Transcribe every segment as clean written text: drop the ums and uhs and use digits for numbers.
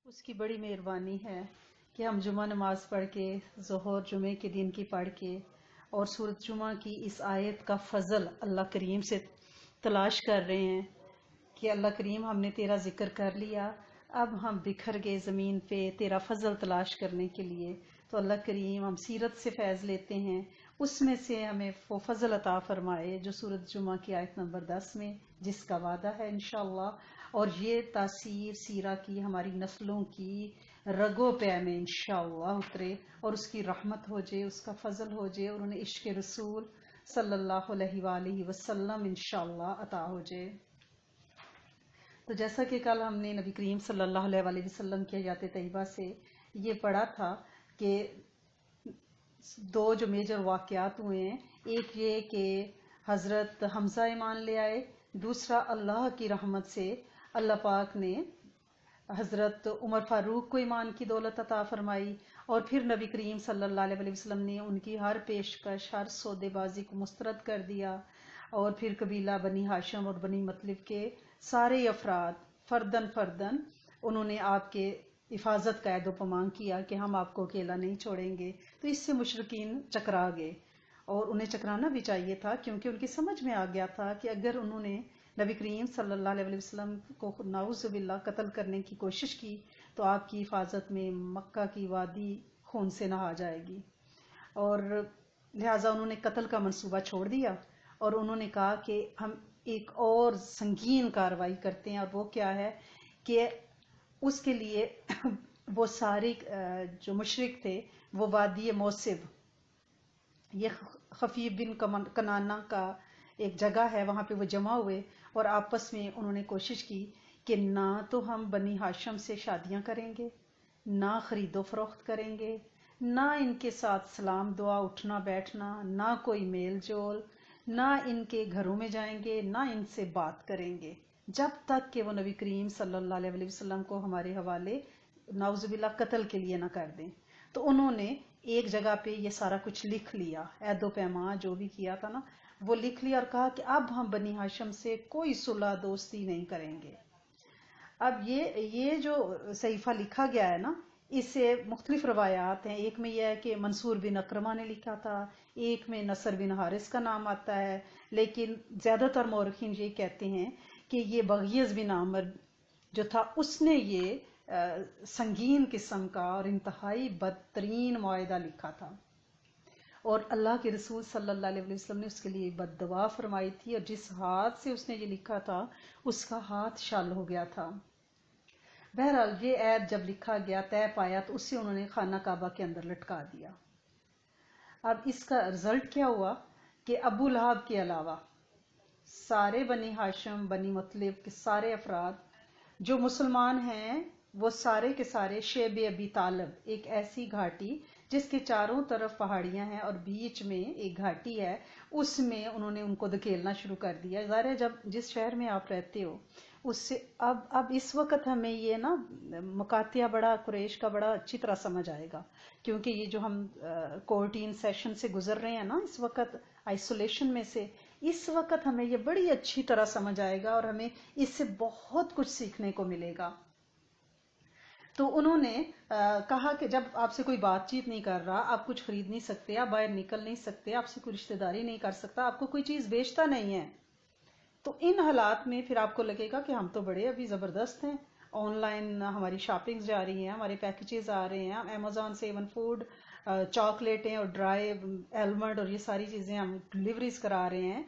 اس کی بڑی مہربانی ہے کہ ہم جمعہ نماز پڑھ کے ظہر جمعے کے دن کی پڑھ کے اور سورۃ جمعہ کی اس آیت کا فضل اللہ کریم سے تلاش کر رہے ہیں کہ اللہ کریم ہم نے تیرا ذکر کر لیا، اب ہم بکھر گئے زمین پہ تیرا فضل تلاش کرنے کے لیے۔ تو اللہ کریم ہم سیرت سے فیض لیتے ہیں، اس میں سے ہمیں وہ فضل عطا فرمائے جو سورۃ جمعہ کی آیت نمبر 10 میں جس کا وعدہ ہے انشاءاللہ، اور یہ تاثیر سیرہ کی ہماری نسلوں کی رگوں پہ میں انشاءاللہ اترے اور اس کی رحمت ہو جائے، اس کا فضل ہو جائے، اور انہیں عشق رسول صلی اللہ علیہ وآلہ وسلم انشاءاللہ عطا ہو جائے۔ تو جیسا کہ کل ہم نے نبی کریم صلی اللہ علیہ وآلہ وسلم کی حیات طیبہ سے یہ پڑھا تھا کہ دو جو میجر واقعات ہوئے ہیں، ایک یہ کہ حضرت حمزہ ایمان لے آئے، دوسرا اللہ کی رحمت سے اللہ پاک نے حضرت عمر فاروق کو ایمان کی دولت عطا فرمائی، اور پھر نبی کریم صلی اللہ علیہ وسلم نے ان کی ہر پیشکش ہر سودے بازی کو مسترد کر دیا، اور پھر قبیلہ بنی ہاشم اور بنی مطلب کے سارے افراد فردن فردن انہوں نے آپ کے حفاظت کا عہد و پیمان کیا کہ ہم آپ کو اکیلا نہیں چھوڑیں گے۔ تو اس سے مشرکین چکرا گئے، اور انہیں چکرانا بھی چاہیے تھا کیونکہ ان کی سمجھ میں آ گیا تھا کہ اگر انہوں نے نبی کریم صلی اللہ علیہ وسلم کو نعوذ باللہ قتل کرنے کی کوشش کی تو آپ کی حفاظت میں مکہ کی وادی خون سے نہا جائے گی، اور لہٰذا انہوں نے قتل کا منصوبہ چھوڑ دیا، اور انہوں نے کہا کہ ہم ایک اور سنگین کارروائی کرتے ہیں، اور وہ کیا ہے کہ اس کے لیے وہ سارے جو مشرک تھے وہ وادی موصب، یہ خفیف بن کنانا کا ایک جگہ ہے، وہاں پہ وہ جمع ہوئے اور آپس میں انہوں نے کوشش کی کہ نہ تو ہم بنی ہاشم سے شادیاں کریں گے، نہ خرید و فروخت کریں گے، نہ ان کے ساتھ سلام دعا اٹھنا بیٹھنا، نہ کوئی میل جول، نہ ان کے گھروں میں جائیں گے، نہ ان سے بات کریں گے جب تک کہ وہ نبی کریم صلی اللہ علیہ وسلم کو ہمارے حوالے نعوذ باللہ قتل کے لیے نہ کر دیں۔ تو انہوں نے ایک جگہ پہ یہ سارا کچھ لکھ لیا، عہد و پیمان جو بھی کیا تھا نا وہ لکھ لیا، اور کہا کہ اب ہم بنی ہاشم سے کوئی صلح دوستی نہیں کریں گے۔ اب یہ جو صحیفہ لکھا گیا ہے نا، اس سے مختلف روایات ہیں، ایک میں یہ ہے کہ منصور بن اکرمہ نے لکھا تھا، ایک میں نصر بن حارث کا نام آتا ہے، لیکن زیادہ تر مورخین یہ کہتے ہیں کہ یہ بغیض بن عامر جو تھا اس نے یہ سنگین قسم کا اور انتہائی بدترین معاہدہ لکھا تھا، اور اللہ کے رسول صلی اللہ علیہ وسلم نے اس کے لیے بد دعا فرمائی تھی، اور جس ہاتھ سے اس نے یہ لکھا تھا اس کا ہاتھ شل ہو گیا تھا۔ بہرحال یہ عہد جب لکھا گیا طے پایا تو اسے انہوں نے خانہ کعبہ کے اندر لٹکا دیا۔ اب اس کا رزلٹ کیا ہوا کہ ابو لہب کے علاوہ سارے بنی ہاشم بنی مطلب کے سارے افراد جو مسلمان ہیں وہ سارے کے سارے شیب ابی طالب، ایک ایسی گھاٹی جس کے چاروں طرف پہاڑیاں ہیں اور بیچ میں ایک گھاٹی ہے، اس میں انہوں نے ان کو دھکیلنا شروع کر دیا۔ ظاہر ہے جب جس شہر میں آپ رہتے ہو اس سے اب اس وقت ہمیں یہ نا مقاطعہ بڑا قریش کا بڑا اچھی طرح سمجھ آئے گا، کیونکہ یہ جو ہم کورٹین سیشن سے گزر رہے ہیں نا اس وقت آئسولیشن میں سے، اس وقت ہمیں یہ بڑی اچھی طرح سمجھ آئے گا اور ہمیں اس سے بہت کچھ سیکھنے کو ملے گا۔ تو انہوں نے کہا کہ جب آپ سے کوئی بات چیت نہیں کر رہا، آپ کچھ خرید نہیں سکتے، آپ باہر نکل نہیں سکتے، آپ سے کوئی رشتہ داری نہیں کر سکتا، آپ کو کوئی چیز بیچتا نہیں ہے، تو ان حالات میں پھر آپ کو لگے گا کہ ہم تو بڑے ابھی زبردست ہیں، آن لائن ہماری شاپنگز جا رہی ہیں، ہمارے پیکیجز آ رہے ہیں، ہم امیزون سے ایون فوڈ، چاکلیٹیں اور ڈرائی المنڈ اور یہ ساری چیزیں ہم ڈلیوریز کرا رہے ہیں،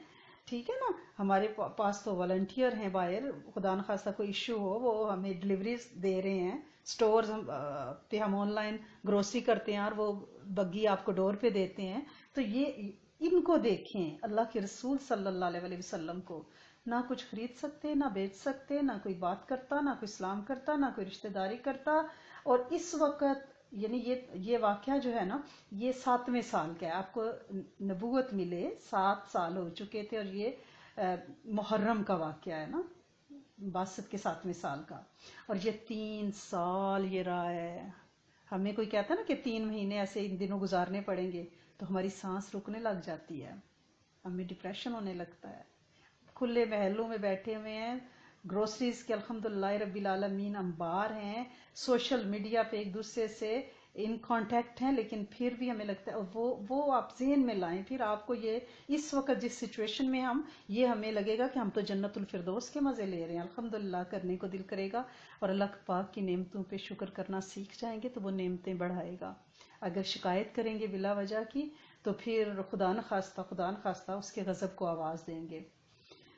ٹھیک ہے نا، ہمارے پاس تو والنٹیئر ہیں باہر، خدا نخواستہ کوئی ایشو ہو وہ ہمیں ڈلیوریز دے رہے ہیں، سٹورز پہ ہم آن لائن گروسری کرتے ہیں اور وہ بگی آپ کو ڈور پہ دیتے ہیں۔ تو یہ ان کو دیکھیں، اللہ کے رسول صلی اللہ علیہ وسلم کو نہ کچھ خرید سکتے، نہ بیچ سکتے، نہ کوئی بات کرتا، نہ کوئی سلام کرتا، نہ کوئی رشتہ داری کرتا، اور اس وقت یعنی یہ واقعہ جو ہے نا یہ 7ویں سال کا ہے، آپ کو نبوت ملے 7 سال ہو چکے تھے، اور یہ محرم کا واقعہ ہے نا، باسط کے 7ویں سال کا، اور یہ 3 سال یہ رہا ہے۔ ہمیں کوئی کہتا ہے نا کہ 3 مہینے ایسے ان دنوں گزارنے پڑیں گے تو ہماری سانس رکنے لگ جاتی ہے، ہمیں ڈپریشن ہونے لگتا ہے، کھلے محلوں میں بیٹھے ہوئے ہیں، گروسریز کے الحمدللہ رب العالمین انبار ہیں، سوشل میڈیا پہ ایک دوسرے سے ان کانٹیکٹ ہیں، لیکن پھر بھی ہمیں لگتا ہے وہ آپ ذہن میں لائیں، پھر آپ کو یہ اس وقت جس سچویشن میں یہ ہمیں لگے گا کہ ہم تو جنت الفردوس کے مزے لے رہے ہیں، الحمدللہ کرنے کو دل کرے گا، اور اللہ پاک کی نعمتوں پہ شکر کرنا سیکھ جائیں گے تو وہ نعمتیں بڑھائے گا۔ اگر شکایت کریں گے بلا وجہ کی تو پھر خدا نخواستہ اس کے غضب کو آواز دیں گے۔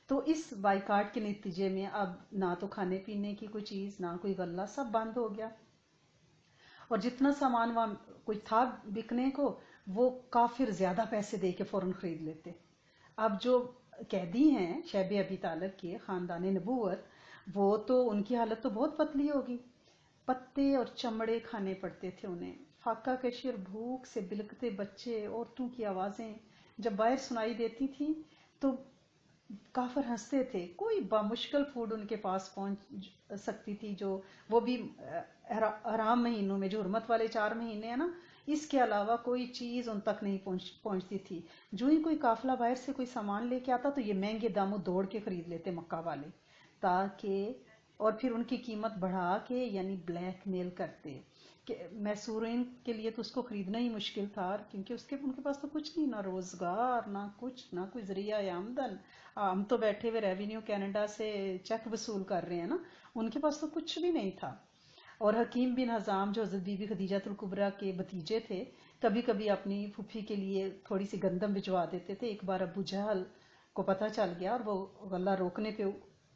تو اس بائیکاٹ کے نتیجے میں اب نہ تو کھانے پینے کی کوئی چیز، نہ کوئی غلہ، سب بند ہو گیا، اور جتنا سامان وہاں کوئی تھا بکنے کو وہ کافر زیادہ پیسے دے کے فوراً خرید لیتے۔ اب جو قیدی ہیں شیب ابی طالب کے خاندان نبوت، وہ تو ان کی حالت تو بہت پتلی ہوگی، پتے اور چمڑے کھانے پڑتے تھے انہیں، فاقہ کشی اور بھوک سے بلکتے بچے، عورتوں کی آوازیں جب باہر سنائی دیتی تھیں تو کافر ہنستے تھے۔ کوئی بامشکل فوڈ ان کے پاس پہنچ سکتی تھی، جو وہ بھی حرام مہینوں میں، جو حرمت والے 4 مہینے ہیں نا، اس کے علاوہ کوئی چیز ان تک نہیں پہنچتی تھی۔ جو ہی کوئی قافلہ باہر سے کوئی سامان لے کے آتا تو یہ مہنگے داموں دوڑ کے خرید لیتے مکہ والے، تاکہ اور پھر ان کی قیمت بڑھا کے یعنی بلیک میل کرتے کہ محصورین کے لیے تو اس کو خریدنا ہی مشکل تھا، کیونکہ ان کے پاس تو کچھ نہیں، نہ روزگار، نہ کچھ، نہ کوئی ذریعہ آمدن۔ ہم تو بیٹھے ہوئے ریونیو کینیڈا سے چیک وصول کر رہے ہیں نا، ان کے پاس تو کچھ بھی نہیں تھا۔ اور حکیم بن حزام جو حضرت بی بی خدیجہ الکبریٰ کے بھتیجے تھے، کبھی کبھی اپنی پھوپھی کے لیے تھوڑی سی گندم بھجوا دیتے تھے۔ ایک بار ابو جہل کو پتہ چل گیا اور وہ غلہ روکنے پہ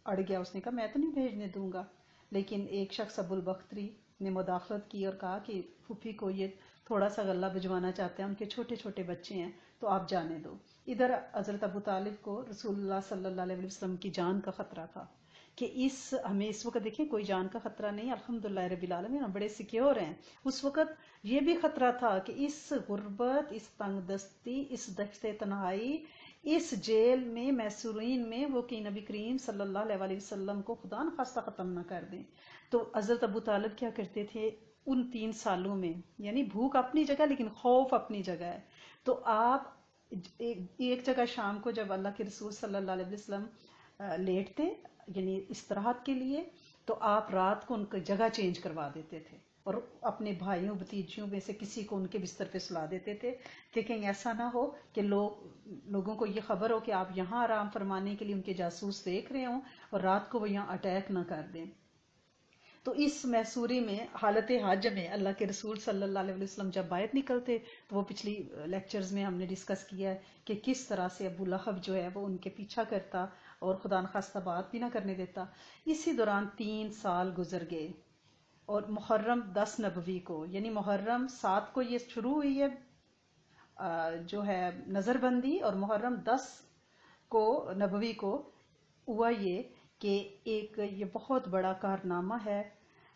اڑ گیا، اس نے کہا میں تو نہیں بھیجنے دوں گا، لیکن ایک شخص ابو البختری نے مداخلت کی اور کہا کہ پھوپھی کو یہ تھوڑا سا غلہ بھجوانا چاہتے ہیں، ان کے چھوٹے چھوٹے بچے ہیں تو آپ جانے دو۔ ادھر حضرت ابو طالب کو رسول اللہ صلی اللہ علیہ وسلم کی جان کا خطرہ تھا کہ ہمیں اس وقت دیکھیں کوئی جان کا خطرہ نہیں، الحمدللہ رب العالمین ہم بڑے سیکیور ہیں۔ اس وقت یہ بھی خطرہ تھا کہ اس غربت، اس تنگ دستی، اس دشت تنہائی، اس جیل میں محصورین میں وہ کہ نبی کریم صلی اللہ علیہ وسلم کو خدا نخواستہ ختم نہ کر دیں۔ تو حضرت ابو طالب کیا کرتے تھے ان 3 سالوں میں، یعنی بھوک اپنی جگہ لیکن خوف اپنی جگہ ہے، تو آپ ایک جگہ شام کو جب اللہ کے رسول صلی اللہ علیہ وسلم لیٹتے یعنی استراحت کے لیے، تو آپ رات کو ان کی جگہ چینج کروا دیتے تھے اور اپنے بھائیوں بھتیجیوں میں سے کسی کو ان کے بستر پہ سلا دیتے تھے کہ کہیں ایسا نہ ہو کہ لوگوں کو یہ خبر ہو کہ آپ یہاں آرام فرمانے کے لیے ان کے جاسوس دیکھ رہے ہوں اور رات کو وہ یہاں اٹیک نہ کر دیں۔ تو اس محصوری میں حالت حج میں اللہ کے رسول صلی اللہ علیہ وسلم جب باہر نکلتے تو وہ پچھلی لیکچرز میں ہم نے ڈسکس کیا ہے کہ کس طرح سے ابو لہب جو ہے وہ ان کے پیچھا کرتا اور خدا نخواستہ بات بھی نہ کرنے دیتا۔ اسی دوران 3 سال گزر گئے، اور محرم 10 نبوی کو یعنی محرم 7 کو یہ شروع ہوئی ہے جو ہے نظر بندی، اور محرم 10 کو نبوی کو ہوا یہ کہ ایک یہ بہت بڑا کارنامہ ہے۔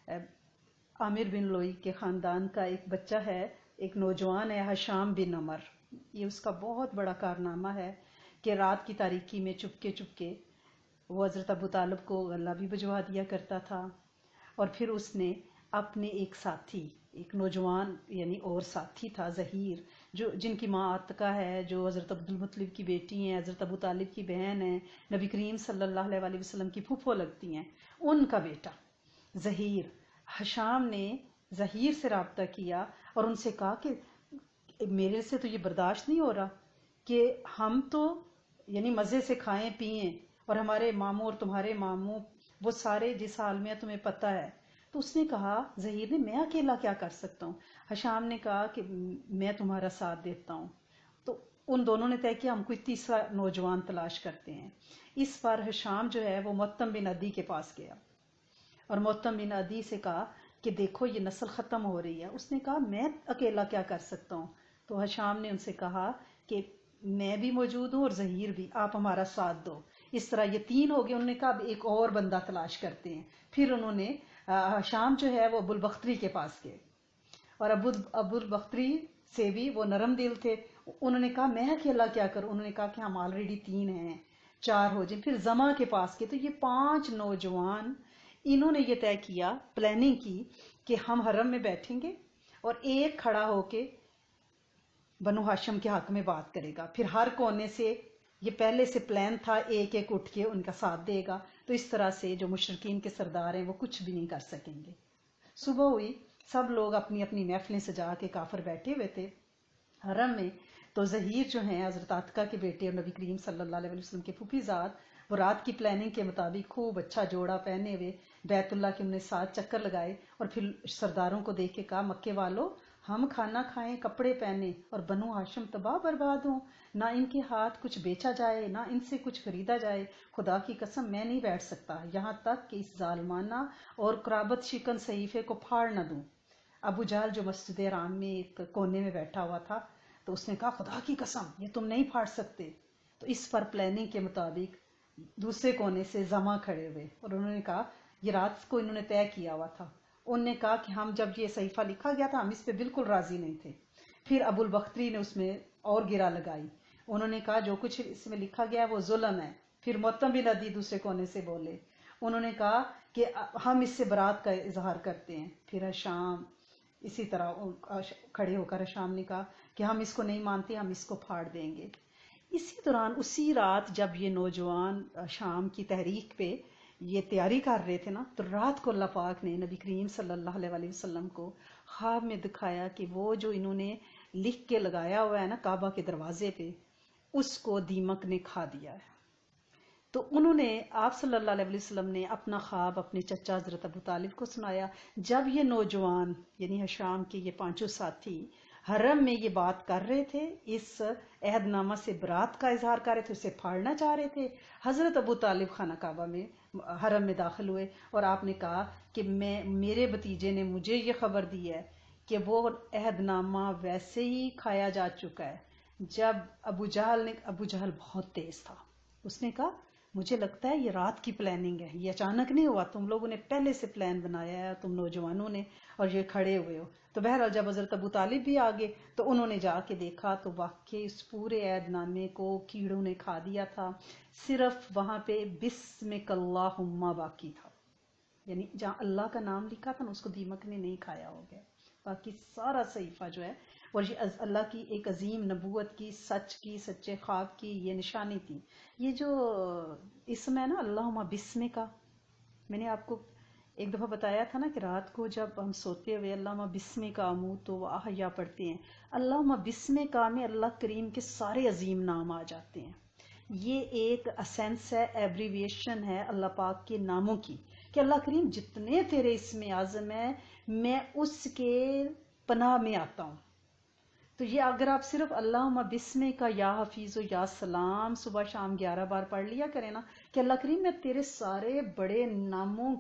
عامر بن لوئی کے خاندان کا ایک بچہ ہے، ایک نوجوان ہے ہشام بن عمر، یہ اس کا بہت بڑا کارنامہ ہے کہ رات کی تاریکی میں چپکے وہ حضرت ابو طالب کو غلہ بھی بھجوا دیا کرتا تھا، اور پھر اس نے اپنے ایک ساتھی، ایک نوجوان یعنی اور ساتھی تھا ظہیر، جن کی ماں عاتقہ ہے، جو حضرت عبد المطلب کی بیٹی ہیں، حضرت ابو طالب کی بہن ہیں، نبی کریم صلی اللہ علیہ وسلم کی پھوپھو لگتی ہیں، ان کا بیٹا ظہیر۔ ہشام نے ظہیر سے رابطہ کیا اور ان سے کہا کہ میرے سے تو یہ برداشت نہیں ہو رہا کہ ہم تو یعنی مزے سے کھائیں پئیں اور ہمارے ماموں اور تمہارے ماموں وہ سارے جس حال میں تمہیں پتہ ہے۔ تو اس نے کہا ظہیر نے میں اکیلا کیا کر سکتا ہوں؟ ہشام نے کہا کہ میں تمہارا ساتھ دیتا ہوں۔ تو ان دونوں نے طے کیا ہم کوئی تیسرا نوجوان تلاش کرتے ہیں۔ اس بار ہشام جو ہے وہ معتم بن عدی کے پاس گیا اور معتم بن عدی سے کہا کہ دیکھو یہ نسل ختم ہو رہی ہے۔ اس نے کہا میں اکیلا کیا کر سکتا ہوں؟ تو ہشام نے ان سے کہا کہ میں بھی موجود ہوں اور ظہیر بھی، آپ ہمارا ساتھ دو۔ اس طرح یہ 3 ہو گئے۔ انہوں نے کہا اب ایک اور بندہ تلاش کرتے ہیں۔ پھر انہوں نے ہشام جو ہے وہ ابو البختری کے پاس گئے، اور ابو البختری سے بھی وہ نرم دل تھے، انہوں نے کہا میں اکیلا کیا کروں؟ انہوں نے کہا کہ ہم آلریڈی 3 ہیں، 4 ہو جائیں۔ پھر زما کے پاس گئے، تو یہ 5 نوجوان انہوں نے یہ طے کیا، پلاننگ کی کہ ہم حرم میں بیٹھیں گے اور ایک کھڑا ہو کے بنو ہاشم کے حق میں بات کرے گا، پھر ہر کونے سے یہ پہلے سے پلان تھا، ایک ایک اٹھ کے ان کا ساتھ دے گا، تو اس طرح سے جو مشرکین کے سردار ہیں وہ کچھ بھی نہیں کر سکیں گے۔ صبح ہوئی، سب لوگ اپنی اپنی محفلیں سجا کے کافر بیٹھے ہوئے تھے حرم میں۔ تو ظہیر جو ہیں حضرت عاتکہ کے بیٹے اور نبی کریم صلی اللہ علیہ وسلم کے پھوپھی زاد، وہ رات کی پلاننگ کے مطابق خوب اچھا جوڑا پہنے ہوئے بیت اللہ کے انہوں نے 7 چکر لگائے، اور پھر سرداروں کو دیکھ کے کہا مکے والو، ہم کھانا کھائیں، کپڑے پہنے، اور بنو ہاشم تباہ برباد ہوں، نہ ان کے ہاتھ کچھ بیچا جائے نہ ان سے کچھ خریدا جائے، خدا کی قسم میں نہیں بیٹھ سکتا یہاں تک کہ اس ظالمانہ اور قرابت شکن صحیفے کو پھاڑ نہ دوں۔ ابو جہل جو مسجد حرام میں ایک کونے میں بیٹھا ہوا تھا، تو اس نے کہا خدا کی قسم یہ تم نہیں پھاڑ سکتے۔ تو اس پر پلاننگ کے مطابق دوسرے کونے سے زما کھڑے ہوئے، اور انہوں نے کہا، یہ رات کو انہوں نے طے کیا ہوا تھا، انہوں نے کہا کہ ہم جب یہ صحیفہ لکھا گیا تھا ہم اس پہ بالکل راضی نہیں تھے۔ پھر ابو البختری نے اس میں اور گرا لگائی، انہوں نے کہا جو کچھ اس میں لکھا گیا ہے وہ ظلم ہے۔ پھر معتم بن عدی دوسرے کونے سے بولے، انہوں نے کہا کہ ہم اس سے برات کا اظہار کرتے ہیں۔ پھر حشام اسی طرح کھڑے ہو کر حشام نے کہا کہ ہم اس کو نہیں مانتے، ہم اس کو پھاڑ دیں گے۔ اسی دوران اسی رات جب یہ نوجوان شام کی تحریک پہ یہ تیاری کر رہے تھے نا، تو رات کو اللہ پاک نے نبی کریم صلی اللہ علیہ وسلم کو خواب میں دکھایا کہ وہ جو انہوں نے لکھ کے لگایا ہوا ہے نا کعبہ کے دروازے پہ، اس کو دیمک نے کھا دیا ہے۔ تو انہوں نے آپ صلی اللہ علیہ وسلم نے اپنا خواب اپنے چچا حضرت ابو طالب کو سنایا۔ جب یہ نوجوان یعنی حشام کے یہ 5 ساتھی حرم میں یہ بات کر رہے تھے، اس عہد نامہ سے برات کا اظہار کر رہے تھے، اسے پھاڑنا چاہ رہے تھے، حضرت ابو طالب خانہ کعبہ میں حرم میں داخل ہوئے، اور آپ نے کہا کہ میرے بھتیجے نے مجھے یہ خبر دی ہے کہ وہ عہد نامہ ویسے ہی کھایا جا چکا ہے۔ جب ابو جہل بہت تیز تھا، اس نے کہا مجھے لگتا ہے یہ رات کی پلاننگ ہے، یہ اچانک نہیں ہوا، تم لوگوں نے پہلے سے پلان بنایا ہے، تم نوجوانوں نے، اور یہ کھڑے ہوئے ہو۔ تو بہرحال جب حضرت ابو طالب بھی آگے تو انہوں نے جا کے دیکھا تو واقعی اس پورے عہد نامے کو کیڑوں نے کھا دیا تھا، صرف وہاں پہ بسمک اللہم باقی تھا، یعنی جہاں اللہ کا نام لکھا تھا نا اس کو دیمک نے نہیں کھایا ہو گیا، باقی سارا صحیفہ جو ہے، اور یہ اللہ کی ایک عظیم نبوت کی، سچ کی، سچے خواب کی یہ نشانی تھی۔ یہ جو اسم ہے نا اللہم بسم کا، میں نے آپ کو ایک دفعہ بتایا تھا نا کہ رات کو جب ہم سوتے ہوئے اللہم بسم کا اموت و احیا پڑھتے ہیں، اللہم بسم کا میں اللہ کریم کے سارے عظیم نام آ جاتے ہیں۔ یہ ایک اسینس ہے، ایبریویشن ہے اللہ پاک کے ناموں کی، کہ اللہ کریم جتنے تیرے اسم اعظم ہے میں اس کے پناہ میں آتا ہوں۔ تو یہ اگر آپ صرف اللہم بسم کا یا حفیظ و یا سلام صبح شام 11 بار پڑھ لیا کریں نا، کہ اللہ کریم میں تیرے سارے بڑے ناموں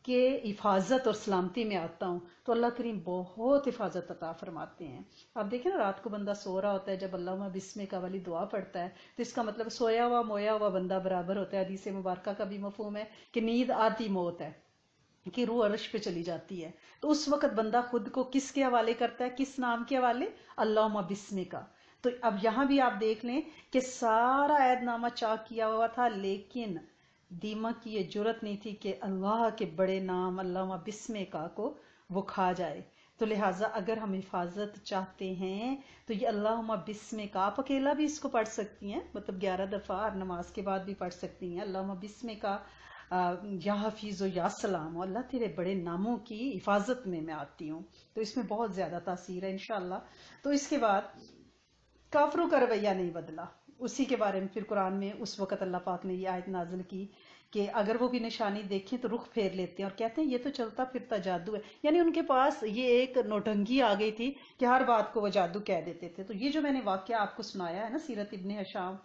کے حفاظت اور سلامتی میں آتا ہوں، تو اللہ کریم بہت حفاظت عطا فرماتے ہیں۔ آپ دیکھیں نا رات کو بندہ سو رہا ہوتا ہے، جب اللہم بسم کا والی دعا پڑھتا ہے تو اس کا مطلب سویا ہوا مویا ہوا بندہ برابر ہوتا ہے۔ حدیث مبارکہ کا بھی مفہوم ہے کہ نیند آتی موت ہے، کہ روح عرش پہ چلی جاتی ہے، تو اس وقت بندہ خود کو کس کے حوالے کرتا ہے، کس نام کے حوالے؟ اللہم بسم کا۔ تو اب یہاں بھی آپ دیکھ لیں کہ سارا عہد نامہ چاک کیا ہوا تھا، لیکن دیمک کی یہ جرت نہیں تھی کہ اللہ کے بڑے نام اللہم بسم کا کو وہ کھا جائے۔ تو لہٰذا اگر ہم حفاظت چاہتے ہیں تو یہ اللہم بسم کا، آپ اکیلا بھی اس کو پڑھ سکتی ہیں، مطلب 11 دفعہ اور نماز کے بعد بھی پڑھ سکتی ہیں، اللہم بسم کا یا حفیظ و یا سلام، اللہ تیرے بڑے ناموں کی حفاظت میں آتی ہوں۔ تو اس میں بہت زیادہ تاثیر ہے انشاءاللہ۔ تو اس کے بعد کافروں کا رویہ نہیں بدلا، اسی کے بارے میں پھر قرآن میں اس وقت اللہ پاک نے یہ آیت نازل کی کہ اگر وہ بھی نشانی دیکھیں تو رخ پھیر لیتے ہیں اور کہتے ہیں یہ تو چلتا پھرتا جادو ہے، یعنی ان کے پاس یہ ایک نوٹنگی آ گئی تھی کہ ہر بات کو وہ جادو کہہ دیتے تھے۔ تو یہ جو میں نے واقعہ آپ کو سنایا ہے نا سیرت ابن حشام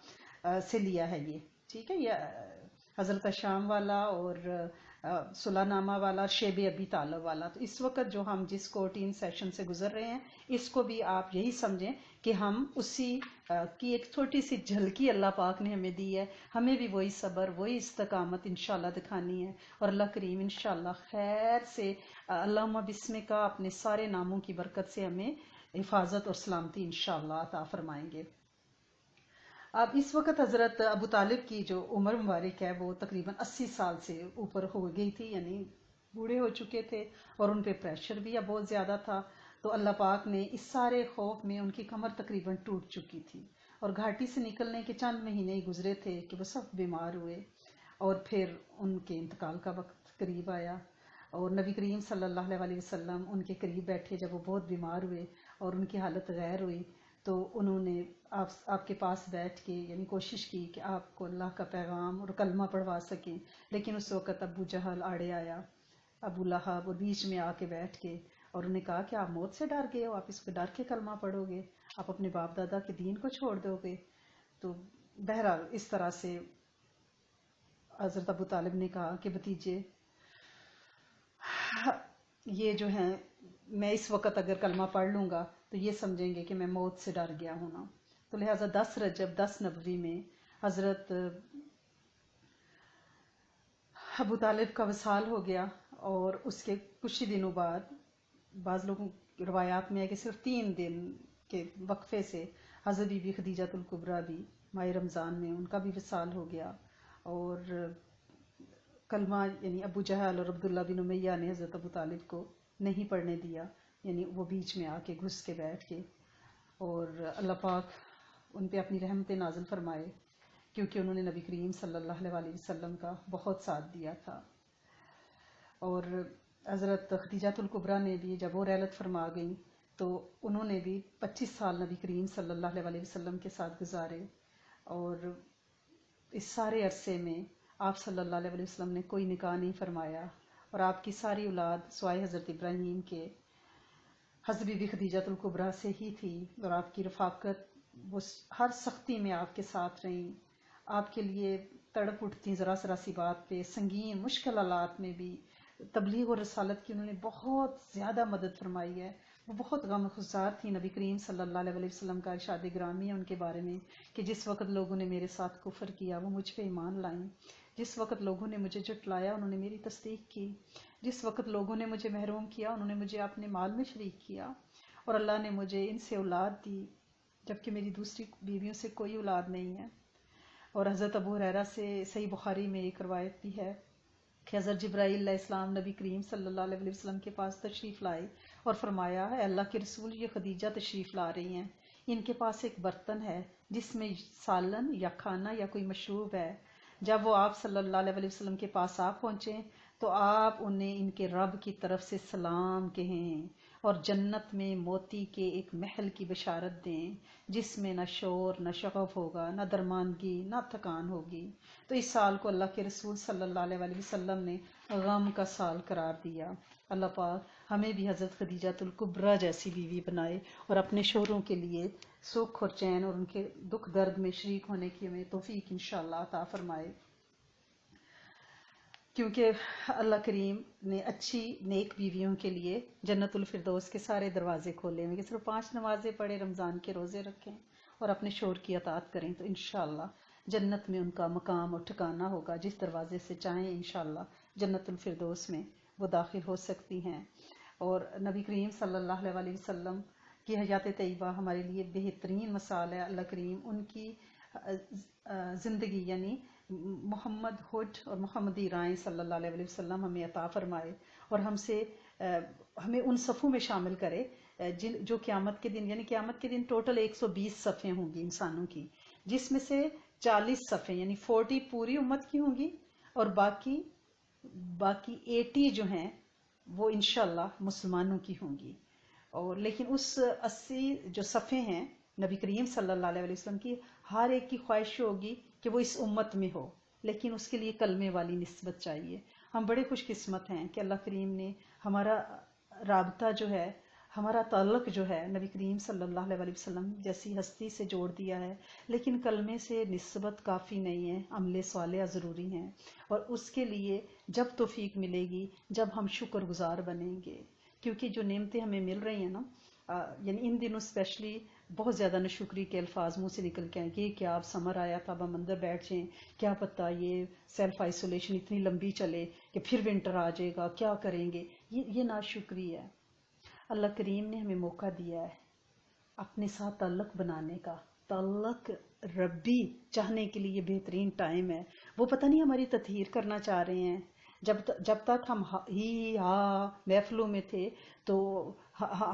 سے لیا ہے یہ، ٹھیک ہے، یہ حضرت شام والا اور صلح نامہ والا، شیب ابی طالب والا۔ تو اس وقت جو ہم جس 14 سیشن سے گزر رہے ہیں اس کو بھی آپ یہی سمجھیں کہ ہم اسی کی ایک چھوٹی سی جھلکی اللہ پاک نے ہمیں دی ہے، ہمیں بھی وہی صبر وہی استقامت انشاءاللہ دکھانی ہے، اور اللہ کریم انشاءاللہ خیر سے اللہم بسم کا اپنے سارے ناموں کی برکت سے ہمیں حفاظت اور سلامتی انشاءاللہ عطا فرمائیں گے۔ اب اس وقت حضرت ابو طالب کی جو عمر مبارک ہے وہ تقریباً 80 سال سے اوپر ہو گئی تھی، یعنی بوڑھے ہو چکے تھے، اور ان پہ پریشر بھی اب بہت زیادہ تھا۔ تو اللہ پاک نے اس سارے خوف میں ان کی کمر تقریباً ٹوٹ چکی تھی، اور گھاٹی سے نکلنے کے چند مہینے ہی گزرے تھے کہ وہ سب بیمار ہوئے، اور پھر ان کے انتقال کا وقت قریب آیا، اور نبی کریم صلی اللہ علیہ وسلم ان کے قریب بیٹھے جب وہ بہت بیمار ہوئے اور ان کی حالت غیر ہوئی، تو انہوں نے آپ کے پاس بیٹھ کے یعنی کوشش کی کہ آپ کو اللہ کا پیغام اور کلمہ پڑھوا سکیں، لیکن اس وقت ابو جہل آڑے آیا، ابو لہب، اور بیچ میں آ کے بیٹھ کے، اور انہوں نے کہا کہ آپ موت سے ڈر گئے ہو، آپ اس کو ڈر کے کلمہ پڑھو گے، آپ اپنے باپ دادا کے دین کو چھوڑ دو گے؟ تو بہرحال اس طرح سے حضرت ابو طالب نے کہا کہ بھتیجے، یہ جو ہیں، میں اس وقت اگر کلمہ پڑھ لوں گا تو یہ سمجھیں گے کہ میں موت سے ڈر گیا ہوں نا۔ تو لہٰذا 10 رجب 10 نبوی میں حضرت ابو طالب کا وصال ہو گیا، اور اس کے کچھ ہی دنوں بعد، بعض لوگوں کی روایات میں ہے کہ صرف 3 دن کے وقفے سے حضرت بی بی خدیجہ الکبریٰ بھی ماہ رمضان میں ان کا بھی وصال ہو گیا، اور کلمہ یعنی ابو جہل اور عبداللہ بن امیہ نے حضرت ابو طالب کو نہیں پڑھنے دیا، یعنی وہ بیچ میں آ کے گھس کے بیٹھ کے، اور اللہ پاک ان پہ اپنی رحمت نازل فرمائے، کیونکہ انہوں نے نبی کریم صلی اللہ علیہ وسلم کا بہت ساتھ دیا تھا۔ اور حضرت خدیجہ الکبریٰ نے بھی جب وہ رحلت فرما گئیں تو انہوں نے بھی 25 سال نبی کریم صلی اللہ علیہ وسلم کے ساتھ گزارے، اور اس سارے عرصے میں آپ صلی اللہ علیہ وسلم نے کوئی نکاح نہیں فرمایا، اور آپ کی ساری اولاد سوائے حضرت ابراہیم کے حضرت بی بی خدیجہ الکبریٰ سے ہی تھی، اور آپ کی رفاقت وہ ہر سختی میں آپ کے ساتھ رہیں، آپ کے لیے تڑپ اٹھتی ذرا ذرا سی بات پہ، سنگین مشکل حالات میں بھی تبلیغ اور رسالت کی انہوں نے بہت زیادہ مدد فرمائی ہے۔ وہ بہت غم گسار تھی۔ نبی کریم صلی اللہ علیہ وسلم کا ارشاد گرامی ہے ان کے بارے میں کہ جس وقت لوگوں نے میرے ساتھ کفر کیا وہ مجھ پہ ایمان لائیں، جس وقت لوگوں نے مجھے جھٹلایا انہوں نے میری تصدیق کی، جس وقت لوگوں نے مجھے محروم کیا انہوں نے مجھے اپنے مال میں شریک کیا، اور اللہ نے مجھے ان سے اولاد دی جبکہ میری دوسری بیویوں سے کوئی اولاد نہیں ہے۔ اور حضرت ابو ہریرہ سے صحیح بخاری میں ایک روایت بھی ہے کہ حضرت جبرائیل علیہ السلام نبی کریم صلی اللہ علیہ وسلم کے پاس تشریف لائے اور فرمایا ہے اللہ کے رسول، یہ خدیجہ تشریف لا رہی ہیں، ان کے پاس ایک برتن ہے جس میں سالن یا کھانا یا کوئی مشروب ہے، جب وہ آپ صلی اللہ علیہ وسلم کے پاس آ پہنچیں تو آپ انہیں ان کے رب کی طرف سے سلام کہیں اور جنت میں موتی کے ایک محل کی بشارت دیں جس میں نہ شور نہ شغف ہوگا، نہ درماندگی نہ تھکان ہوگی۔ تو اس سال کو اللہ کے رسول صلی اللہ علیہ وسلم نے غم کا سال قرار دیا۔ اللہ پاک ہمیں بھی حضرت خدیجہ الکبریٰ جیسی بیوی بنائے اور اپنے شوہروں کے لیے سکھ اور چین اور ان کے دکھ درد میں شریک ہونے کی ہمیں توفیق انشاءاللہ عطا فرمائے، کیونکہ اللہ کریم نے اچھی نیک بیویوں کے لیے جنت الفردوس کے سارے دروازے کھولے ہوئے کہ صرف 5 نمازیں پڑھیں، رمضان کے روزے رکھیں اور اپنے شوہر کی اطاعت کریں تو انشاءاللہ جنت میں ان کا مقام اور ٹھکانہ ہوگا، جس دروازے سے چاہیں انشاءاللہ جنت الفردوس میں وہ داخل ہو سکتی ہیں۔ اور نبی کریم صلی اللہ علیہ وسلم کی حیات طیبہ ہمارے لیے بہترین مثال ہے۔ اللہ کریم ان کی زندگی یعنی محمد ہوڈ اور محمدی رائیں صلی اللہ علیہ وسلم ہمیں عطا فرمائے، اور ہمیں ان صفوں میں شامل کرے جو قیامت کے دن، یعنی قیامت کے دن ٹوٹل 120 صفیں ہوں گی انسانوں کی، جس میں سے 40 صفیں یعنی 40 پوری امت کی ہوں گی، اور باقی 80 جو ہیں وہ انشاءاللہ مسلمانوں کی ہوں گی۔ اور لیکن اس 80 جو صفیں ہیں نبی کریم صلی اللہ علیہ وسلم کی، ہر ایک کی خواہش ہوگی کہ وہ اس امت میں ہو، لیکن اس کے لیے کلمے والی نسبت چاہیے۔ ہم بڑے خوش قسمت ہیں کہ اللہ کریم نے ہمارا رابطہ جو ہے، ہمارا تعلق جو ہے نبی کریم صلی اللہ علیہ وسلم جیسی ہستی سے جوڑ دیا ہے، لیکن کلمے سے نسبت کافی نہیں ہے، عمل صالح ضروری ہیں، اور اس کے لیے جب توفیق ملے گی جب ہم شکر گزار بنیں گے، کیونکہ جو نعمتیں ہمیں مل رہی ہیں نا، یعنی ان دنوں اسپیشلی بہت زیادہ ناشکری کے الفاظ منہ سے نکل کے آئیں کہ کیا اب سمر آیا تھا اب ہم اندر بیٹھ جائیں، کیا پتہ یہ سیلف آئسولیشن اتنی لمبی چلے کہ پھر ونٹر آ جائے گا، کیا کریں گے، یہ ناشکری ہے۔ اللہ کریم نے ہمیں موقع دیا ہے اپنے ساتھ تعلق بنانے کا، تعلق ربی چاہنے کے لیے بہترین ٹائم ہے۔ وہ پتہ نہیں ہماری تطہیر کرنا چاہ رہے ہیں۔ جب تک ہم محفلوں میں تھے تو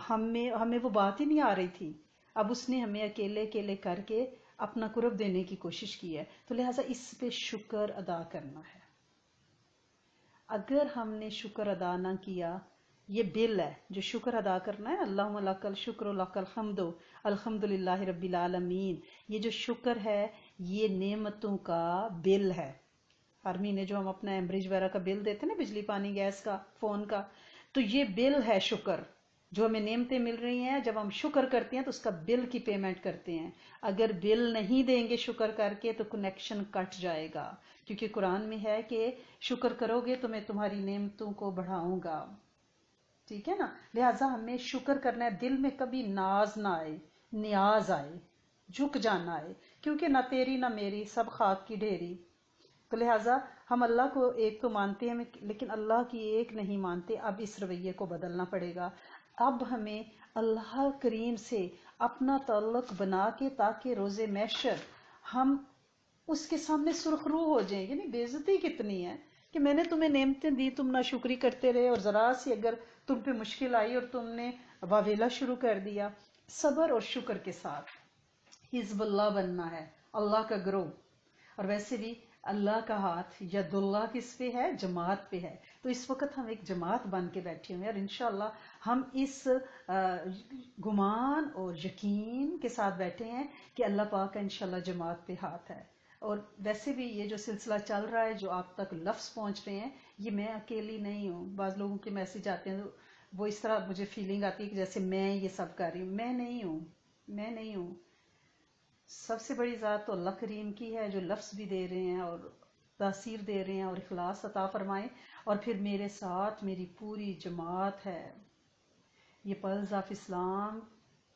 ہمیں وہ بات ہی نہیں آ رہی تھی، اب اس نے ہمیں اکیلے اکیلے کر کے اپنا قرب دینے کی کوشش کی ہے، تو لہٰذا اس پہ شکر ادا کرنا ہے۔ اگر ہم نے شکر ادا نہ کیا، یہ بل ہے جو شکر ادا کرنا ہے، اللہم لک الشکر لک الحمد الحمد للہ رب العالمین، یہ جو شکر ہے یہ نعمتوں کا بل ہے۔ ہر مہینے جو ہم اپنا ایمبریج وغیرہ کا بل دیتے ہیں نا، بجلی پانی گیس کا فون کا، تو یہ بل ہے شکر، جو ہمیں نعمتیں مل رہی ہیں جب ہم شکر کرتے ہیں تو اس کا بل کی پیمنٹ کرتے ہیں۔ اگر بل نہیں دیں گے شکر کر کے تو کنیکشن کٹ جائے گا، کیونکہ قرآن میں ہے کہ شکر کرو گے تو میں تمہاری نعمتوں کو بڑھاؤں گا، ٹھیک ہے نا۔ لہٰذا ہمیں شکر کرنا ہے، دل میں کبھی ناز نہ آئے، نیاز آئے، جھک جانا آئے، کیونکہ نہ تیری نہ میری سب خاک کی ڈھیری۔ تو لہٰذا ہم اللہ کو ایک تو مانتے ہیں لیکن اللہ کی ایک نہیں مانتے، اب اس رویے کو بدلنا پڑے گا۔ اب ہمیں اللہ کریم سے اپنا تعلق بنا کے، تاکہ روز محشر ہم اس کے سامنے سرخ رو ہو جائیں۔ یعنی بے عزتی کتنی ہے کہ میں نے تمہیں نعمتیں دی، تم ناشکری کرتے رہے، اور ذرا سی اگر تم پہ مشکل آئی اور تم نے واویلا شروع کر دیا۔ صبر اور شکر کے ساتھ حزب اللہ بننا ہے، اللہ کا گروہ۔ اور ویسے بھی اللہ کا ہاتھ ید اللہ کس پہ ہے؟ جماعت پہ ہے۔ تو اس وقت ہم ایک جماعت بن کے بیٹھے ہوئے ہیں، اور انشاءاللہ ہم اس گمان اور یقین کے ساتھ بیٹھے ہیں کہ اللہ پاک کا انشاءاللہ جماعت پہ ہاتھ ہے۔ اور ویسے بھی یہ جو سلسلہ چل رہا ہے، جو آپ تک لفظ پہنچ رہے ہیں، یہ میں اکیلی نہیں ہوں۔ بعض لوگوں کے میسج آتے ہیں تو وہ اس طرح مجھے فیلنگ آتی ہے کہ جیسے میں یہ سب کر رہی ہوں۔ میں نہیں ہوں۔ سب سے بڑی ذات تو اللہ کریم کی ہے، جو لفظ بھی دے رہے ہیں اور تاثیر دے رہے ہیں اور اخلاص عطا فرمائیں، اور پھر میرے ساتھ میری پوری جماعت ہے۔ یہ پلز آف اسلام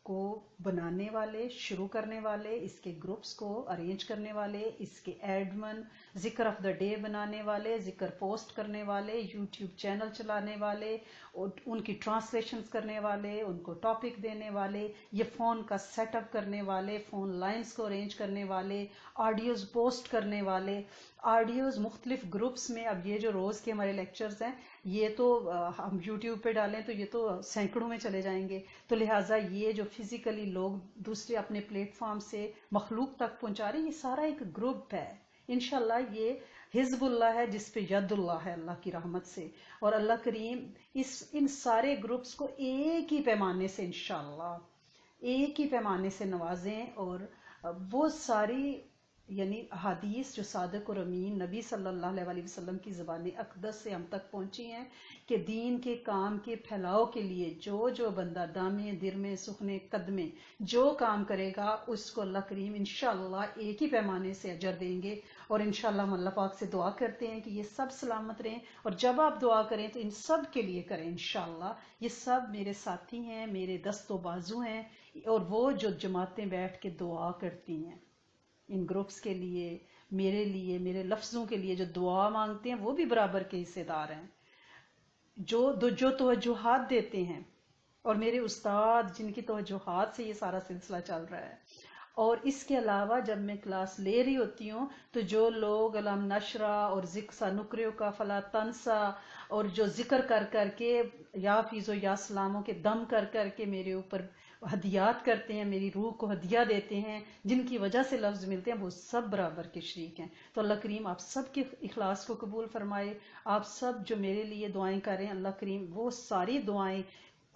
کو بنانے والے، شروع کرنے والے، اس کے گروپس کو ارینج کرنے والے، اس کے ایڈمن، ذکر آف دا ڈے بنانے والے، ذکر پوسٹ کرنے والے، یوٹیوب چینل چلانے والے، اور ان کی ٹرانسلیشنز کرنے والے، ان کو ٹاپک دینے والے، یہ فون کا سیٹ اپ کرنے والے، فون لائنز کو ارینج کرنے والے، آڈیوز پوسٹ کرنے والے، آڈیوز مختلف گروپس میں۔ اب یہ جو روز کے ہمارے لیکچرز ہیں، یہ تو ہم یوٹیوب پہ ڈالیں تو یہ تو سینکڑوں میں چلے جائیں گے، تو لہٰذا یہ جو فزیکلی لوگ دوسرے اپنے پلیٹ فارم سے مخلوق تک پہنچا رہے ہیں، یہ سارا ایک گروپ ہے۔ انشاءاللہ یہ حزب اللہ ہے جس پہ ید اللہ ہے اللہ کی رحمت سے، اور اللہ کریم ان سارے گروپس کو ایک ہی پیمانے سے انشاءاللہ ایک ہی پیمانے سے نوازیں، اور وہ ساری یعنی احادیث جو صادق اور امین نبی صلی اللہ علیہ وسلم کی زبان اقدس سے ہم تک پہنچی ہیں کہ دین کے کام کے پھیلاؤ کے لیے جو بندہ دامے درمے سخنے قدمے جو کام کرے گا، اس کو اللہ کریم انشاءاللہ ایک ہی پیمانے سے اجر دیں گے۔ اور انشاءاللہ ہم اللہ پاک سے دعا کرتے ہیں کہ یہ سب سلامت رہیں، اور جب آپ دعا کریں تو ان سب کے لیے کریں انشاءاللہ۔ یہ سب میرے ساتھی ہیں، میرے دست و بازو ہیں، اور وہ جو جماعتیں بیٹھ کے دعا کرتی ہیں ان گروپس کے لیے، میرے لفظوں کے لیے جو دعا مانگتے ہیں، وہ بھی برابر کے حصے دار ہیں۔ جو توجہات دیتے ہیں، اور میرے استاد جن کی توجہات سے یہ سارا سلسلہ چل رہا ہے۔ اور اس کے علاوہ جب میں کلاس لے رہی ہوتی ہوں تو جو لوگ علم نشرہ اور ذکر نکریوں کا فلا تنسا، اور جو ذکر کر کے یا فیض و یا سلاموں کے دم کر کے میرے اوپر ہدیات کرتے ہیں، میری روح کو ہدیہ دیتے ہیں، جن کی وجہ سے لفظ ملتے ہیں، وہ سب برابر کے شریک ہیں۔ تو اللہ کریم آپ سب کے اخلاص کو قبول فرمائے۔ آپ سب جو میرے لیے دعائیں کر رہے ہیں، اللہ کریم وہ ساری دعائیں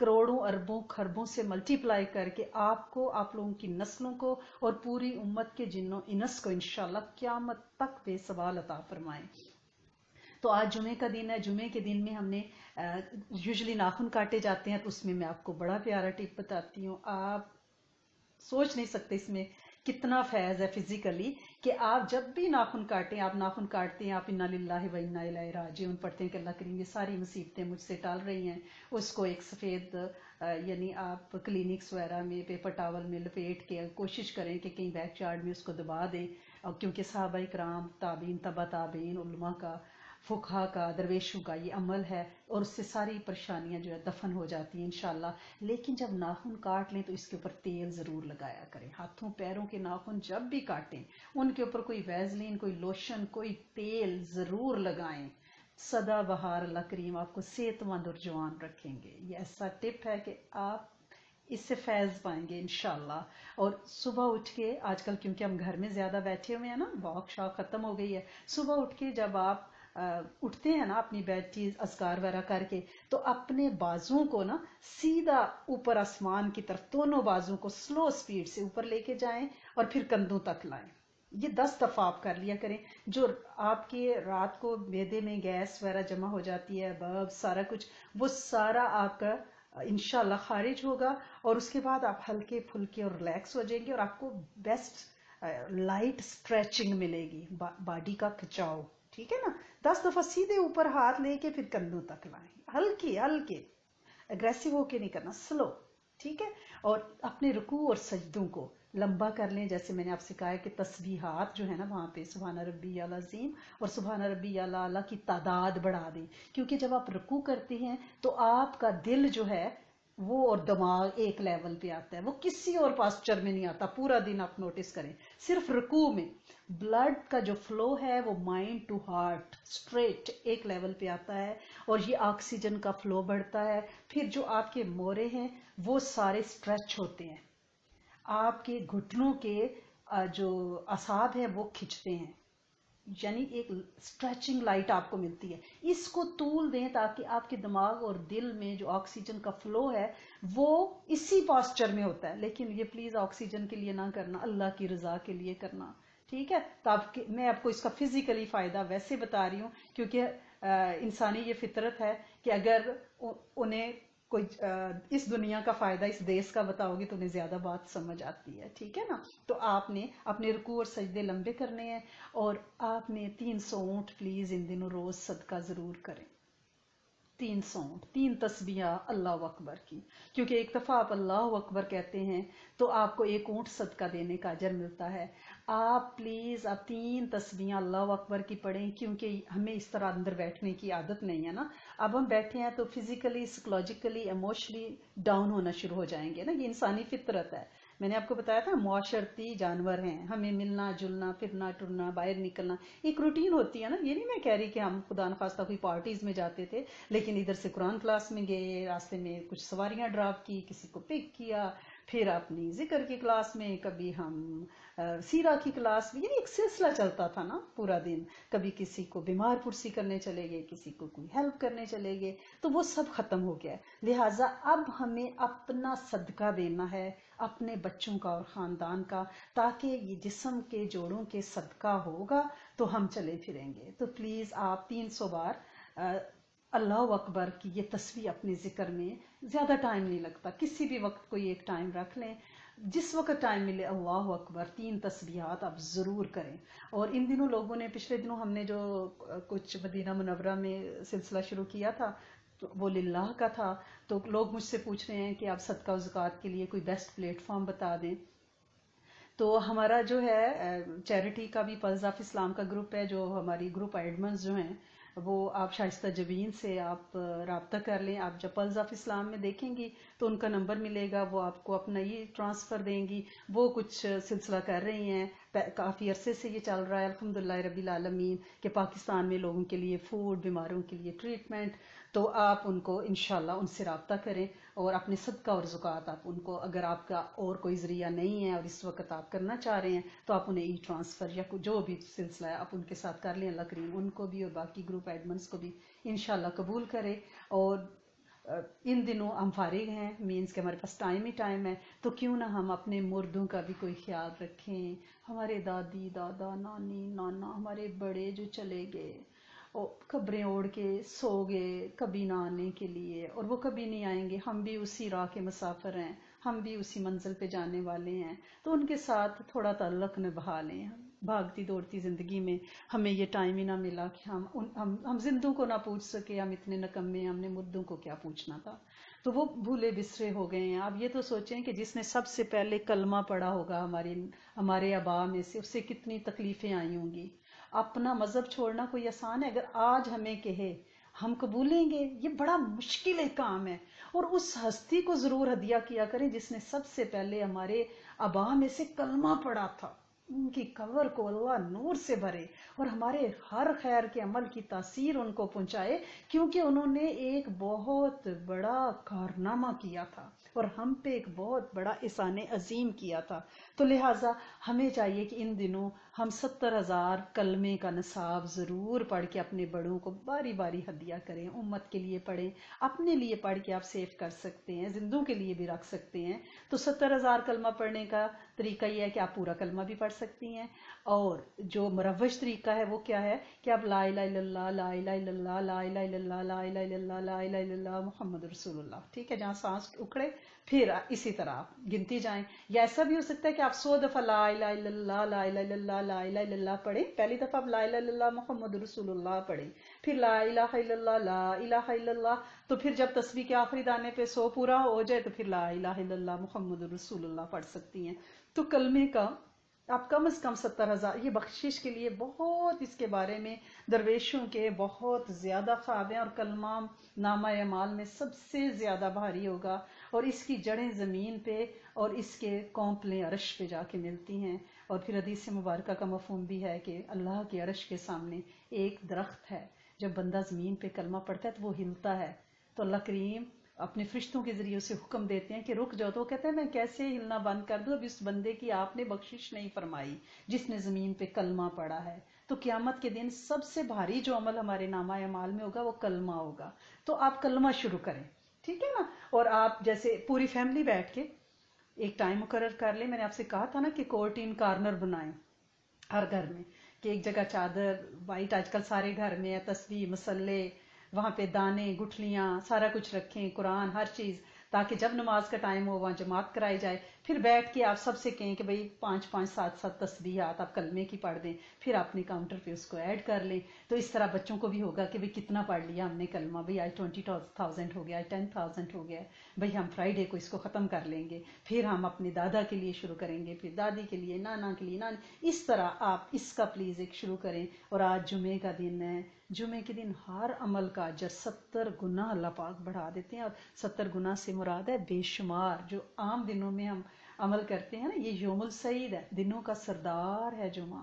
کروڑوں اربوں خربوں سے ملٹی پلائی کر کے آپ کو، آپ لوگوں کی نسلوں کو، اور پوری امت کے جنوں انس کو انشاءاللہ قیامت تک بے سوال عطا فرمائیں۔ تو آج جمعے کا دن ہے۔ جمعے کے دن میں ہم نے یوزلی ناخن کاٹے جاتے ہیں، تو اس میں آپ کو بڑا پیارا ٹپ بتاتی ہوں۔ آپ سوچ نہیں سکتے اس میں کتنا فیض ہے فزیکلی، کہ آپ جب بھی ناخن کاٹیں، آپ ناخن کاٹتے ہیں، آپ انا للہ و انا الیہ راجعون پڑھتے ہیں کہ اللہ کریم یہ ساری مصیبتیں مجھ سے ٹال رہی ہیں، اس کو ایک سفید یعنی آپ کلینکس وغیرہ میں پیپر ٹاول میں لپیٹ کے کوشش کریں کہ کہیں بیک یارڈ میں اس کو دبا دیں، اور کیونکہ صحابہ کرام، تابعین، تبع تابعین، علماء کا، فقہا کا، درویشوں کا یہ عمل ہے، اور اس سے ساری پریشانیاں جو ہے دفن ہو جاتی ہیں انشاءاللہ۔ لیکن جب ناخن کاٹ لیں تو اس کے اوپر تیل ضرور لگایا کریں۔ ہاتھوں پیروں کے ناخن جب بھی کاٹیں، ان کے اوپر کوئی ویزلین، کوئی لوشن، کوئی تیل ضرور لگائیں۔ سدا بہار اللہ کریم آپ کو صحت مند اور جوان رکھیں گے۔ یہ ایسا ٹپ ہے کہ آپ اس سے فیض پائیں گے انشاءاللہ. اور صبح اٹھ کے آج کل کیونکہ ہم گھر میں زیادہ بیٹھے ہوئے ہیں نا، واک شاک ختم ہو گئی ہے، صبح اٹھ کے جب آپ اٹھتے ہیں نا اپنی بیڈ چیز اذکار وغیرہ کر کے، تو اپنے بازوؤں کو نا سیدھا اوپر آسمان کی طرف، دونوں بازوؤں کو سلو سپیڈ سے اوپر لے کے جائیں اور پھر کندھوں تک لائیں. یہ 10 دفعہ آپ کر لیا کریں. جو آپ کے رات کو معدے میں گیس وغیرہ جمع ہو جاتی ہے، برب سارا کچھ، وہ سارا آپ کا انشاءاللہ خارج ہوگا. اور اس کے بعد آپ ہلکے پھلکے اور ریلیکس ہو جائیں گے، اور آپ کو بیسٹ لائٹ اسٹریچنگ ملے گی، باڈی کا کھچاؤ. ٹھیک ہے نا؟ 10 دفعہ سیدھے اوپر ہاتھ لے کے پھر کندھوں تک لائیں، ہلکے ہلکے، اگریسو ہو کے نہیں کرنا، سلو. ٹھیک ہے؟ اور اپنے رکوع اور سجدوں کو لمبا کر لیں. جیسے میں نے آپ سے کہا ہے کہ تسبیحات جو ہے نا وہاں پہ سبحان ربی العظیم اور سبحان ربی الاعلی کی تعداد بڑھا دیں. کیونکہ جب آپ رکوع کرتے ہیں تو آپ کا دل جو ہے وہ اور دماغ ایک لیول پہ آتا ہے، وہ کسی اور پاسچر میں نہیں آتا. پورا دن آپ نوٹس کریں، صرف رکوع میں بلڈ کا جو فلو ہے وہ مائنڈ ٹو ہارٹ اسٹریٹ ایک لیول پہ آتا ہے، اور یہ آکسیجن کا فلو بڑھتا ہے. پھر جو آپ کے مورے ہیں وہ سارے اسٹریچ ہوتے ہیں، آپ کے گھٹنوں کے جو اعصاب ہیں وہ کھچتے ہیں، یعنی ایک اسٹریچنگ لائٹ آپ کو ملتی ہے. اس کو طول دیں تاکہ آپ کے دماغ اور دل میں جو آکسیجن کا فلو ہے وہ اسی پاسچر میں ہوتا ہے. لیکن یہ پلیز آکسیجن کے لیے نہ کرنا، اللہ کی رضا کے لیے کرنا. ٹھیک ہے؟ تو میں آپ کو اس کا فزیکلی فائدہ ویسے بتا رہی ہوں کیونکہ انسانی یہ فطرت ہے کہ اگر انہیں کوئی اس دنیا کا فائدہ اس دیس کا بتاؤ گی تو انہیں زیادہ بات سمجھ آتی ہے. ٹھیک ہے نا؟ تو آپ نے اپنے رکوع اور سجدے لمبے کرنے ہیں، اور آپ نے 300 اونٹ پلیز ان دنوں روز صدقہ ضرور کریں. 300 اونٹ، 3 تسبیحہ اللہ اکبر کی. کیونکہ ایک دفعہ آپ اللہ اکبر کہتے ہیں تو آپ کو 1 اونٹ صدقہ دینے کا اجر ملتا ہے. آپ پلیز آپ 3 تسبیحہ اللہ اکبر کی پڑھیں، کیونکہ ہمیں اس طرح اندر بیٹھنے کی عادت نہیں ہے نا. اب ہم بیٹھے ہیں تو فزیکلی، سائیکولوجیکلی، ایموشنلی ڈاؤن ہونا شروع ہو جائیں گے نا. یہ انسانی فطرت ہے. میں نے آپ کو بتایا تھا معاشرتی جانور ہیں، ہمیں ملنا جلنا، پھرنا ٹرنا، باہر نکلنا ایک روٹین ہوتی ہے نا. یہ نہیں میں کہہ رہی کہ ہم خدا نخواستہ کوئی پارٹیز میں جاتے تھے، لیکن ادھر سے قرآن کلاس میں گئے، راستے میں کچھ سواریاں ڈراپ کی، کسی کو پک کیا، پھر اپنی ذکر کی کلاس میں، کبھی ہم سیرہ کی کلاس میں، یعنی ایک سلسلہ چلتا تھا نا پورا دن. کبھی کسی کو بیمار پرسی کرنے چلے گئے، کسی کو کوئی ہیلپ کرنے چلے گئے، تو وہ سب ختم ہو گیا. لہٰذا اب ہمیں اپنا صدقہ دینا ہے، اپنے بچوں کا اور خاندان کا، تاکہ یہ جسم کے جوڑوں کے صدقہ ہوگا تو ہم چلے پھریں گے. تو پلیز آپ 300 بار اللہ اکبر کی یہ تسبیح اپنے ذکر میں، زیادہ ٹائم نہیں لگتا، کسی بھی وقت کوئی ایک ٹائم رکھ لیں، جس وقت ٹائم ملے اللہ اکبر 3 تسبیحات آپ ضرور کریں. اور ان دنوں لوگوں نے، پچھلے دنوں ہم نے جو کچھ مدینہ منورہ میں سلسلہ شروع کیا تھا تو وہ للہ کا تھا. تو لوگ مجھ سے پوچھ رہے ہیں کہ آپ صدقہ و زکوٰۃ کے لیے کوئی بیسٹ پلیٹ فارم بتا دیں. تو ہمارا جو ہے چیریٹی کا بھی پلز آف اسلام کا گروپ ہے، جو ہماری گروپ ایڈمنز جو ہیں وہ آپ شائستہ جبین سے آپ رابطہ کر لیں. آپ جب پلز آف اسلام میں دیکھیں گی تو ان کا نمبر ملے گا، وہ آپ کو اپنا یہ ٹرانسفر دیں گی. وہ کچھ سلسلہ کر رہی ہیں، کافی عرصے سے یہ چل رہا ہے الحمدللہ رب العالمین، کہ پاکستان میں لوگوں کے لیے فوڈ، بیماروں کے لیے ٹریٹمنٹ. تو آپ ان کو انشاءاللہ ان سے رابطہ کریں، اور اپنے صدقہ اور زکوٰۃ آپ ان کو، اگر آپ کا اور کوئی ذریعہ نہیں ہے اور اس وقت آپ کرنا چاہ رہے ہیں تو آپ انہیں ای ٹرانسفر یا جو بھی سلسلہ ہے آپ ان کے ساتھ کر لیں. اللہ کریم ان کو بھی اور باقی گروپ ایڈمنس کو بھی انشاءاللہ قبول کرے. اور ان دنوں ہم فارغ ہیں، مینس کہ ہمارے پاس ٹائم ہی ٹائم ہے، تو کیوں نہ ہم اپنے مردوں کا بھی کوئی خیال رکھیں. ہمارے دادی دادا، نانی نانا، ہمارے بڑے جو چلے گئے، قبریں اوڑھ کے سو گئے کبھی نہ آنے کے لیے، اور وہ کبھی نہیں آئیں گے. ہم بھی اسی راہ کے مسافر ہیں، ہم بھی اسی منزل پہ جانے والے ہیں. تو ان کے ساتھ تھوڑا تعلق نبھا لیں. بھاگتی دوڑتی زندگی میں ہمیں یہ ٹائم ہی نہ ملا کہ ہم زندوں کو نہ پوچھ سکے. ہم اتنے نکمے، ہم نے مردوں کو کیا پوچھنا تھا. تو وہ بھولے بسرے ہو گئے ہیں. آپ یہ تو سوچیں کہ جس نے سب سے پہلے کلمہ پڑھا ہوگا ہمارے آباء میں سے، اسے کتنی تکلیفیں آئی ہوں گی. اپنا مذہب چھوڑنا کوئی آسان ہے؟ اگر آج ہمیں کہے ہم قبولیں گے؟ یہ بڑا مشکل ایک کام ہے. اور اس ہستی کو ضرور ہدیہ کیا کریں جس نے سب سے پہلے ہمارے آباء میں سے کلمہ پڑھا تھا. ان کی قبر کو اللہ نور سے بھرے اور ہمارے ہر خیر کے عمل کی تاثیر ان کو پہنچائے، کیونکہ انہوں نے ایک بہت بڑا کارنامہ کیا تھا اور ہم پہ ایک بہت بڑا احسان عظیم کیا تھا۔ تو لہٰذا ہمیں چاہیے کہ ان دنوں ہم 70,000 کلمے کا نصاب ضرور پڑھ کے اپنے بڑوں کو باری باری ہدیہ کریں، امت کے لیے پڑھیں، اپنے لیے پڑھ کے آپ سیو کر سکتے ہیں، زندوں کے لیے بھی رکھ سکتے ہیں۔ تو 70,000 کلمہ پڑھنے کا طریقہ یہ ہے کہ آپ پورا کلمہ بھی پڑھ سکتی ہیں، اور جو مروج طریقہ ہے وہ کیا ہے کہ آپ لا الہ الا اللہ، لا الہ الا اللہ، لا الہ الا اللہ، لا الہ الا اللہ، لا الہ الا اللہ محمد رسول اللہ، ٹھیک ہے، جہاں سانس اکھڑے پھر اسی طرح آپ گنتی جائیں۔ یا ایسا بھی ہو سکتا ہے کہ آپ 100 دفعہ لا الہ الا اللہ، لا الہ الا اللہ، لا الہ الا اللہ پڑھیں، پہلی دفعہ آپ لا الہ الا اللہ محمد رسول اللہ پڑھیں، پھر لا الہ الا اللہ، لا الہ الا اللہ، تو پھر جب تسبیح کے آخری دانے پہ 100 پورا ہو جائے تو پھر لا الہ الا اللہ محمد رسول اللہ پڑھ سکتی ہیں۔ تو کلمے کا آپ کم از کم 70,000، یہ بخشش کے لیے بہت، اس کے بارے میں درویشوں کے بہت زیادہ خواب ہیں، اور کلمہ نامہ اعمال میں سب سے زیادہ بھاری ہوگا، اور اس کی جڑیں زمین پہ اور اس کے کونپلیں عرش پہ جا کے ملتی ہیں۔ اور پھر حدیث مبارکہ کا مفہوم بھی ہے کہ اللہ کے عرش کے سامنے ایک درخت ہے، جب بندہ زمین پہ کلمہ پڑھتا ہے تو وہ ہلتا ہے، تو اللہ کریم اپنے فرشتوں کے ذریعے اسے حکم دیتے ہیں کہ رک جاؤ، تو وہ کہتے ہیں میں کیسے ہلنا بند کر دوں، اب اس بندے کی آپ نے بخشش نہیں فرمائی جس نے زمین پہ کلمہ پڑھا ہے۔ تو قیامت کے دن سب سے بھاری جو عمل ہمارے نامہ اعمال میں ہوگا وہ کلمہ ہوگا، تو آپ کلمہ شروع کریں، ٹھیک ہے نا۔ اور آپ جیسے پوری فیملی بیٹھ کے ایک ٹائم مقرر کر لیں، میں نے آپ سے کہا تھا نا کہ کورٹین کارنر بنائیں ہر گھر میں، کہ ایک جگہ چادر وائٹ، آج کل سارے گھر میں ہے، تسبیح، مسلے، وہاں پہ دانے، گٹھلیاں، سارا کچھ رکھیں، قرآن، ہر چیز، تاکہ جب نماز کا ٹائم ہو وہاں جماعت کرائی جائے۔ پھر بیٹھ کے آپ سب سے کہیں کہ بھئی 5 7 تسبیحات آپ کلمے کی پڑھ دیں، پھر اپنے کاؤنٹر پہ اس کو ایڈ کر لیں، تو اس طرح بچوں کو بھی ہوگا کہ بھئی کتنا پڑھ لیا ہم نے کلمہ، بھئی آج 20,000 ہو گیا، آج 10,000 ہو گیا، بھئی ہم فرائیڈے کو اس کو ختم کر لیں گے، پھر ہم اپنے دادا کے لیے شروع کریں گے، پھر دادی کے لیے، نانا کے لیے، نانی، اس طرح آپ اس کا پلیز ایک شروع کریں۔ اور آج جمعے کا دن ہے، جمعے کے دن ہر عمل کا اجر 70 گنا اللہ پاک بڑھا دیتے ہیں، اور 70 گنا سے مراد ہے بے شمار، جو عام دنوں میں ہم عمل کرتے ہیں نا، یہ یوم السعید ہے، دنوں کا سردار ہے جمعہ۔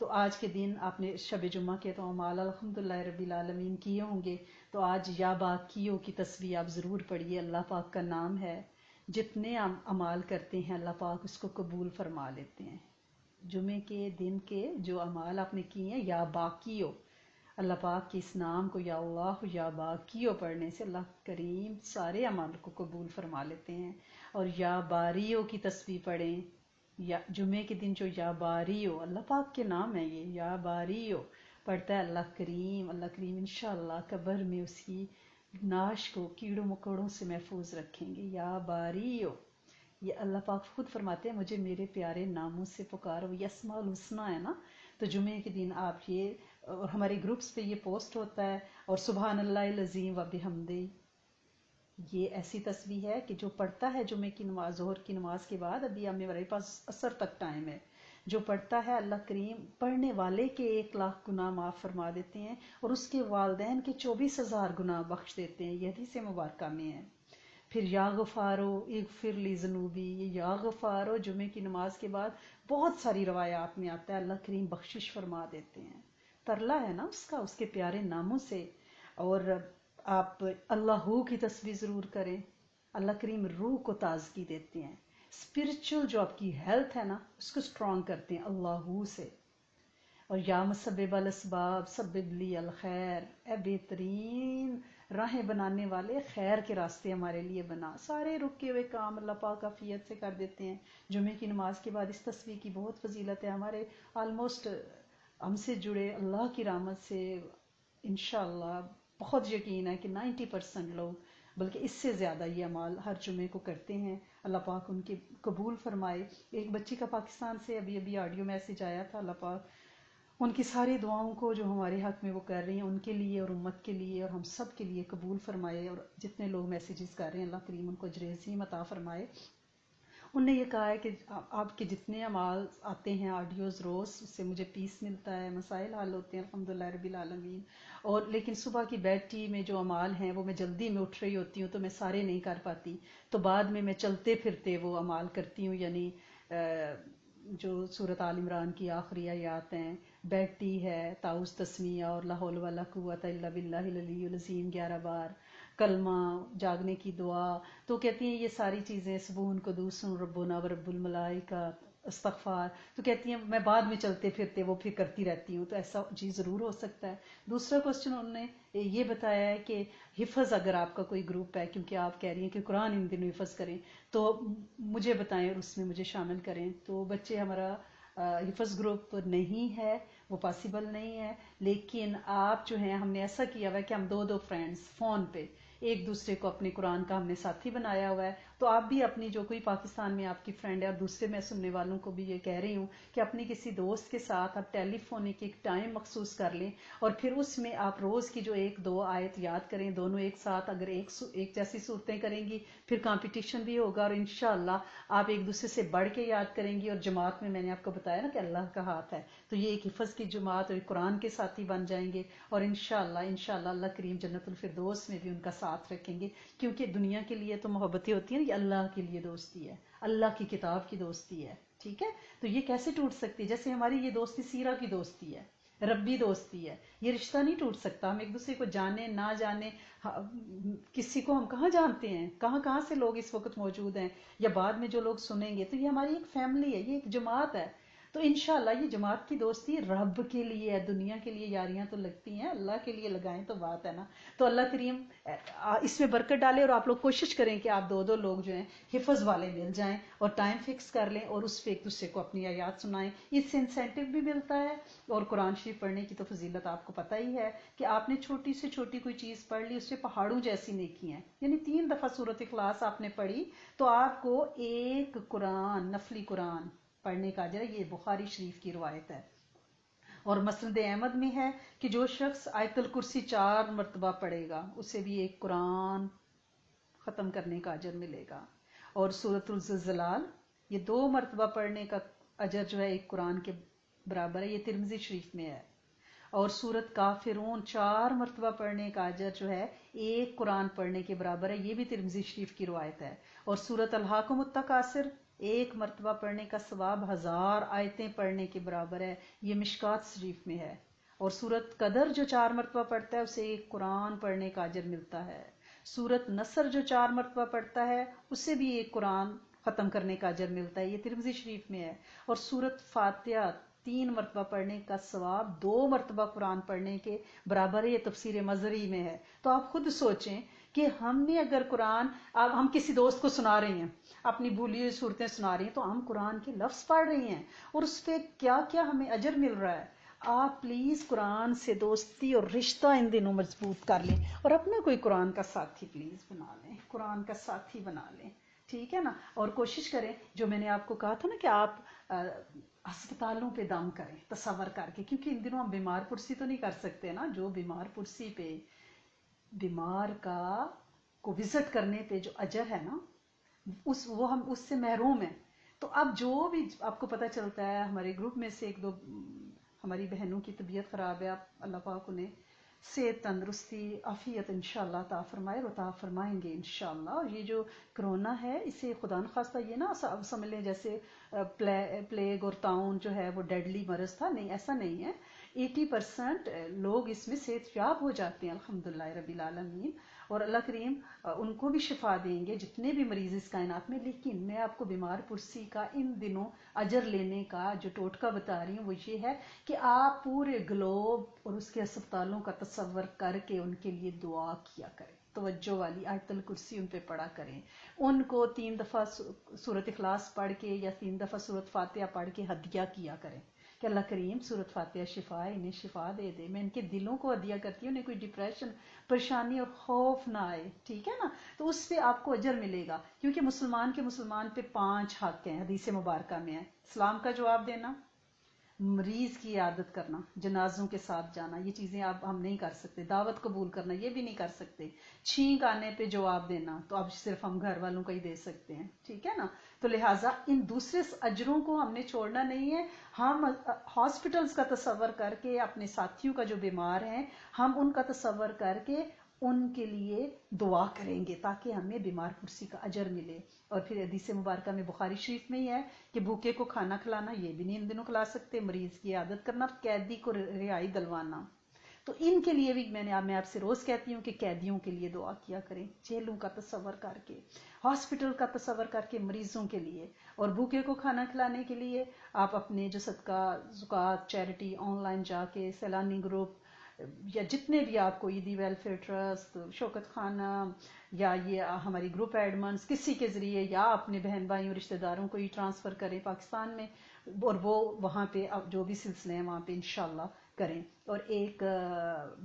تو آج کے دن آپ نے شب جمعہ کے تو اعمال الحمدللہ رب العالمین کیے ہوں گے، تو آج یا باقیوں کی تسبیح آپ ضرور پڑھیے، اللہ پاک کا نام ہے، جتنے اعمال کرتے ہیں اللہ پاک اس کو قبول فرما لیتے ہیں۔ جمعے کے دن کے جو اعمال آپ نے کیے ہیں، یا باقیو، اللہ پاک کے اس نام کو یا اللہ یا باقیو پڑھنے سے اللہ کریم سارے اعمال کو قبول فرما لیتے ہیں۔ اور یا باریو کی تسبیح پڑھیں، یا جمعے کے دن جو یا باریو، اللہ پاک کے نام ہے یہ، یا باریو پڑھتا ہے اللہ کریم انشاءاللہ قبر میں اس کی ناش کو کیڑوں مکوڑوں سے محفوظ رکھیں گے۔ یا باریو، یہ اللہ پاک خود فرماتے ہیں مجھے میرے پیارے ناموں سے پکارو، یہ اسماء الحسنی ہے نا۔ تو جمعے کے دن آپ یہ، اور ہمارے گروپس پہ یہ پوسٹ ہوتا ہے، اور سبحان اللہ العظیم و بحمدہ، یہ ایسی تسبیح ہے کہ جو پڑھتا ہے جمعے کی نماز، ظہر کی نماز کے بعد، ابھی ہمارے پاس عصر تک ٹائم ہے، جو پڑھتا ہے اللہ کریم پڑھنے والے کے 1,00,000 گناہ معاف فرما دیتے ہیں، اور اس کے والدین کے 24,000 گناہ بخش دیتے ہیں، یہ حدیث مبارکہ میں ہے۔ پھر یا غفارو اغفر لی ذنوبی، یہ یا غفارو جمعے کی نماز کے بعد بہت ساری روایات میں آتا ہے، اللہ کریم بخشش فرما دیتے ہیں، ترلا ہے نا اس کا، اس کے پیارے ناموں سے۔ اور آپ اللہ کی تسبیح ضرور کریں، اللہ کریم روح کو تازگی دیتے ہیں، اسپرچل جو آپ کی ہیلتھ ہے نا اس کو اسٹرانگ کرتے ہیں اللہ سے۔ اور یا مسبب الاسباب سبب لی الخیر، اے بہترین راہیں بنانے والے، خیر کے راستے ہمارے لیے بنا، سارے رکے ہوئے کام اللہ پاک عافیت سے کر دیتے ہیں۔ جمعے کی نماز کے بعد اس تسبیح کی بہت فضیلت ہے، ہمارے آلموسٹ ہم سے جڑے اللہ کی رحمت سے انشاءاللہ بہت یقین ہے کہ 90% لوگ، بلکہ اس سے زیادہ، یہ اعمال ہر جمعے کو کرتے ہیں، اللہ پاک ان کے قبول فرمائے۔ ایک بچی کا پاکستان سے ابھی آڈیو میسیج آیا تھا، اللہ پاک ان کی ساری دعاؤں کو جو ہمارے حق میں وہ کر رہی ہیں ان کے لیے اور امت کے لیے اور ہم سب کے لیے قبول فرمائے، اور جتنے لوگ میسیجز کر رہے ہیں اللہ کریم ان کو اجر عظیم عطا فرمائے۔ انہوں نے یہ کہا ہے کہ آپ کے جتنے اعمال آتے ہیں آڈیوز روز، اس سے مجھے پیس ملتا ہے، مسائل حل ہوتے ہیں الحمدللہ رب العالمین۔ اور لیکن صبح کی بیڈ ٹی میں جو اعمال ہیں وہ میں جلدی میں اٹھ رہی ہوتی ہوں تو میں سارے نہیں کر پاتی، تو بعد میں چلتے پھرتے وہ اعمال کرتی ہوں، یعنی جو سورت آل عمران کی آخری آیات ہیں، بیٹی ہے، تعوذ تسمیہ اور لا حول ولا قوت الا باللہ العلی العظیم 11 بار، کلمہ، جاگنے کی دعا، تو کہتی ہیں یہ ساری چیزیں سبون قدوس ربنا و رب الملائکہ استغفار، تو کہتی ہیں میں بعد میں چلتے پھرتے وہ پھر کرتی رہتی ہوں، تو ایسا چیز ضرور ہو سکتا ہے۔ دوسرا کوشچن انہوں نے یہ بتایا ہے کہ حفظ اگر آپ کا کوئی گروپ ہے، کیونکہ آپ کہہ رہی ہیں کہ قرآن ان دنوں حفظ کریں، تو مجھے بتائیں اور اس میں مجھے شامل کریں۔ تو بچے ہمارا حفظ گروپ نہیں ہے، وہ پاسبل نہیں ہے، لیکن آپ جو ہیں ہم نے ایسا کیا ہوا ہے کہ ہم دو فرینڈز فون پہ ایک دوسرے کو اپنے قرآن کا ہم نے ساتھی بنایا ہوا ہے، تو آپ بھی اپنی جو کوئی پاکستان میں آپ کی فرینڈ ہے، اور دوسرے میں سننے والوں کو بھی یہ کہہ رہی ہوں کہ اپنی کسی دوست کے ساتھ آپ ٹیلی فونک ایک ٹائم مخصوص کر لیں، اور پھر اس میں آپ روز کی جو 1-2 آیت یاد کریں، دونوں ایک ساتھ، اگر ایک جیسی صورتیں کریں گی پھر کمپٹیشن بھی ہوگا، اور انشاءاللہ آپ ایک دوسرے سے بڑھ کے یاد کریں گی، اور جماعت میں نے آپ کو بتایا نا کہ اللہ کا ہاتھ ہے، تو یہ ایک حفظ کی جماعت اور ایک قرآن کے ساتھی بن جائیں گے، اور انشاءاللہ اللہ کریم جنت الفردوس میں بھی ان کا ساتھ رکھیں گے، کیونکہ دنیا کے لیے تو محبتیں ہوتی ہیں، یہ اللہ کے لیے دوستی ہے، اللہ کی کتاب کی دوستی ہے، ٹھیک ہے؟ تو یہ کیسے ٹوٹ سکتی ہے؟ جیسے ہماری یہ دوستی سیرہ کی دوستی ہے، ربی دوستی ہے، یہ رشتہ نہیں ٹوٹ سکتا، ہم ایک دوسرے کو جانے نہ جانے، کسی کو ہم کہاں جانتے ہیں، کہاں سے لوگ اس وقت موجود ہیں، یا بعد میں جو لوگ سنیں گے، تو یہ ہماری ایک فیملی ہے، یہ ایک جماعت ہے، تو انشاءاللہ یہ جماعت کی دوستی رب کے لیے ہے، دنیا کے لیے یاریاں تو لگتی ہیں، اللہ کے لیے لگائیں تو بات ہے نا۔ تو اللہ کریم اس میں برکت ڈالے، اور آپ لوگ کوشش کریں کہ آپ دو لوگ جو ہیں حفظ والے مل جائیں، اور ٹائم فکس کر لیں، اور اس پہ ایک دوسرے کو اپنی آیات سنائیں، اس سے انسینٹیو بھی ملتا ہے، اور قرآن شریف پڑھنے کی تو فضیلت آپ کو پتہ ہی ہے کہ آپ نے چھوٹی سے چھوٹی کوئی چیز پڑھ لی، اس سے پہاڑوں جیسی نیکی ہیں، یعنی 3 دفعہ سورۃ اخلاص آپ نے پڑھی تو آپ کو ایک قرآن، نفلی قرآن پڑھنے کا اجر ہے، یہ بخاری شریف کی روایت ہے۔ اور مسند احمد میں ہے کہ جو شخص آیت الکرسی 4 مرتبہ پڑھے گا اسے بھی ایک قرآن ختم کرنے کا اجر ملے گا، اور سورۃ الزلزال یہ 2 مرتبہ پڑھنے کا اجر جو ہے ایک قرآن کے برابر ہے، یہ ترمذی شریف میں ہے، اور سورت کافرون 4 مرتبہ پڑھنے کا اجر جو ہے ایک قرآن پڑھنے کے برابر ہے، یہ بھی ترمذی شریف کی روایت ہے، اور سورت الحاقم التکاثر 1 مرتبہ پڑھنے کا ثواب 1000 آیتیں پڑھنے کے برابر ہے، یہ مشکات شریف میں ہے، اور سورت قدر جو 4 مرتبہ پڑھتا ہے اسے ایک قرآن پڑھنے کا اجر ملتا ہے، سورت نصر جو 4 مرتبہ پڑھتا ہے اسے بھی ایک قرآن ختم کرنے کا اجر ملتا ہے، یہ ترمذی شریف میں ہے، اور سورت فاتحہ 3 مرتبہ پڑھنے کا ثواب 2 مرتبہ قرآن پڑھنے کے برابر ہے، یہ تفسیر مظہری میں ہے۔ تو آپ خود سوچیں کہ ہم نے اگر قرآن، اب ہم کسی دوست کو سنا رہے ہیں، اپنی بھولی ہوئی صورتیں سنا رہی ہیں، تو ہم قرآن کے لفظ پڑھ رہے ہیں، اور اس پہ کیا کیا ہمیں اجر مل رہا ہے۔ آپ پلیز قرآن سے دوستی اور رشتہ ان دنوں مضبوط کر لیں، اور اپنا کوئی قرآن کا ساتھی پلیز بنا لیں، قرآن کا ساتھی بنا لیں، ٹھیک ہے نا؟ اور کوشش کریں، جو میں نے آپ کو کہا تھا نا کہ آپ ہسپتالوں پہ دم کریں تصور کر کے، کیونکہ ان دنوں ہم بیمار پرسی تو نہیں کر سکتے نا، جو بیمار پرسی پہ بیمار کو وزٹ کرنے پہ جو اجر ہے نا، وہ ہم اس سے محروم ہیں۔ تو اب جو بھی آپ کو پتہ چلتا ہے، ہمارے گروپ میں سے 1-2 ہماری بہنوں کی طبیعت خراب ہے، آپ اللہ پاک انہیں صحت، تندرستی، عافیت انشاءاللہ عطا فرمائے، اور عطا فرمائیں گے انشاءاللہ۔ اور یہ جو کرونا ہے، اسے خدا نخواستہ یہ نہ سمجھ لیں جیسے پلیگ اور طاعون جو ہے وہ ڈیڈلی مرض تھا، نہیں، ایسا نہیں ہے، 80% لوگ اس میں صحت یاب ہو جاتے ہیں الحمدللہ رب العالمین، اور اللہ کریم ان کو بھی شفا دیں گے جتنے بھی مریض اس کائنات میں۔ لیکن میں آپ کو بیمار پرسی کا ان دنوں اجر لینے کا جو ٹوٹکا بتا رہی ہوں وہ یہ ہے کہ آپ پورے گلوب اور اس کے اسپتالوں کا تصور کر کے ان کے لیے دعا کیا کریں، توجہ والی آیت الکرسی ان پہ پڑھا کریں، ان کو 3 دفعہ سورۃ اخلاص پڑھ کے یا 3 دفعہ سورۃ فاتحہ پڑھ کے ہدیہ کیا کریں کہ اللہ کریم سورۃ فاتحہ شفا ہے، انہیں شفا دے دے، میں ان کے دلوں کو ہدیہ کرتی ہوں، انہیں کوئی ڈپریشن، پریشانی اور خوف نہ آئے، ٹھیک ہے نا؟ تو اس پہ آپ کو اجر ملے گا، کیونکہ مسلمان پہ 5 حق ہیں، حدیث مبارکہ میں ہے، اسلام کا جواب دینا، مریض کی عیادت کرنا، جنازوں کے ساتھ جانا، یہ چیزیں اب ہم نہیں کر سکتے، دعوت قبول کرنا یہ بھی نہیں کر سکتے، چھینک آنے پہ جواب دینا تو اب صرف ہم گھر والوں کا ہی دے سکتے ہیں، ٹھیک ہے نا؟ تو لہٰذا ان دوسرے اجروں کو ہم نے چھوڑنا نہیں ہے، ہم ہاسپٹلز کا تصور کر کے، اپنے ساتھیوں کا جو بیمار ہیں ہم ان کا تصور کر کے ان کے لیے دعا کریں گے تاکہ ہمیں بیمار پرسی کا اجر ملے. اور پھر حدیث مبارکہ میں بخاری شریف میں ہی ہے کہ بھوکے کو کھانا کھلانا یہ بھی نہیں ان دنوں کھلا سکتے، مریض کی عیادت کرنا، قیدی کو رہائی دلوانا. تو ان کے لیے بھی میں آپ سے روز کہتی ہوں کہ قیدیوں کے لیے دعا کیا کریں، جیلوں کا تصور کر کے، ہاسپٹل کا تصور کر کے مریضوں کے لیے. اور بھوکے کو کھانا کھلانے کے لیے آپ اپنے جو صدقہ زکوٰۃ چیریٹی آن لائن جا کے سیلانی گروپ یا جتنے بھی آپ کو عیدی ویلفیئر ٹرسٹ، شوکت خانہ یا یہ ہماری گروپ ایڈمنس کسی کے ذریعے یا اپنے بہن بھائیوں رشتہ داروں کو ہی ٹرانسفر کریں پاکستان میں، اور وہ وہاں پہ جو بھی سلسلے ہیں وہاں پہ انشاءاللہ کریں. اور ایک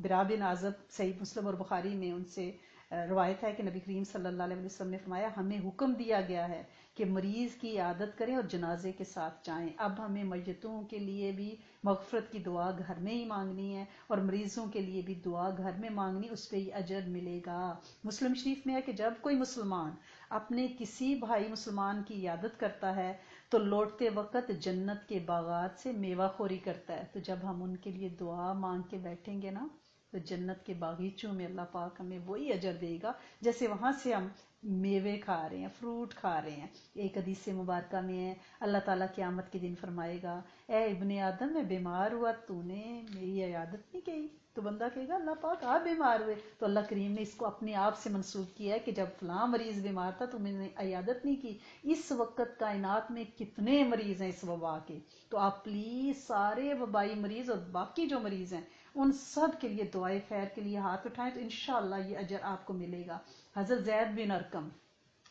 برا بن عازب صحیح مسلم اور بخاری میں ان سے روایت ہے کہ نبی کریم صلی اللہ علیہ وسلم نے فرمایا ہمیں حکم دیا گیا ہے کہ مریض کی عیادت کریں اور جنازے کے ساتھ جائیں. اب ہمیں میتوں کے لیے بھی مغفرت کی دعا گھر میں ہی مانگنی ہے اور مریضوں کے لیے بھی دعا گھر میں مانگنی، اس پہ ہی اجر ملے گا. مسلم شریف میں ہے کہ جب کوئی مسلمان اپنے کسی بھائی مسلمان کی عیادت کرتا ہے تو لوٹتے وقت جنت کے باغات سے میوہ خوری کرتا ہے. تو جب ہم ان کے لیے دعا مانگ کے بیٹھیں گے نا تو جنت کے باغیچوں میں اللہ پاک ہمیں وہی اجر دے گا جیسے وہاں سے ہم میوے کھا رہے ہیں، فروٹ کھا رہے ہیں. ایک حدیث مبارکہ میں ہے اللہ تعالیٰ قیامت کے دن فرمائے گا اے ابن آدم میں بیمار ہوا تو نے میری عیادت نہیں کی. تو بندہ کہے گا اللہ پاک آپ بیمار ہوئے، تو اللہ کریم نے اس کو اپنے آپ سے منسوب کیا ہے کہ جب فلاں مریض بیمار تھا تو میں نے عیادت نہیں کی. اس وقت کائنات میں کتنے مریض ہیں اس وبا کے، تو آپ پلیز سارے وبائی مریض اور باقی جو مریض ہیں ان سب کے لیے دعائے خیر کے لیے ہاتھ اٹھائیں تو انشاءاللہ یہ اجر آپ کو ملے گا. حضرت زید بن ارقم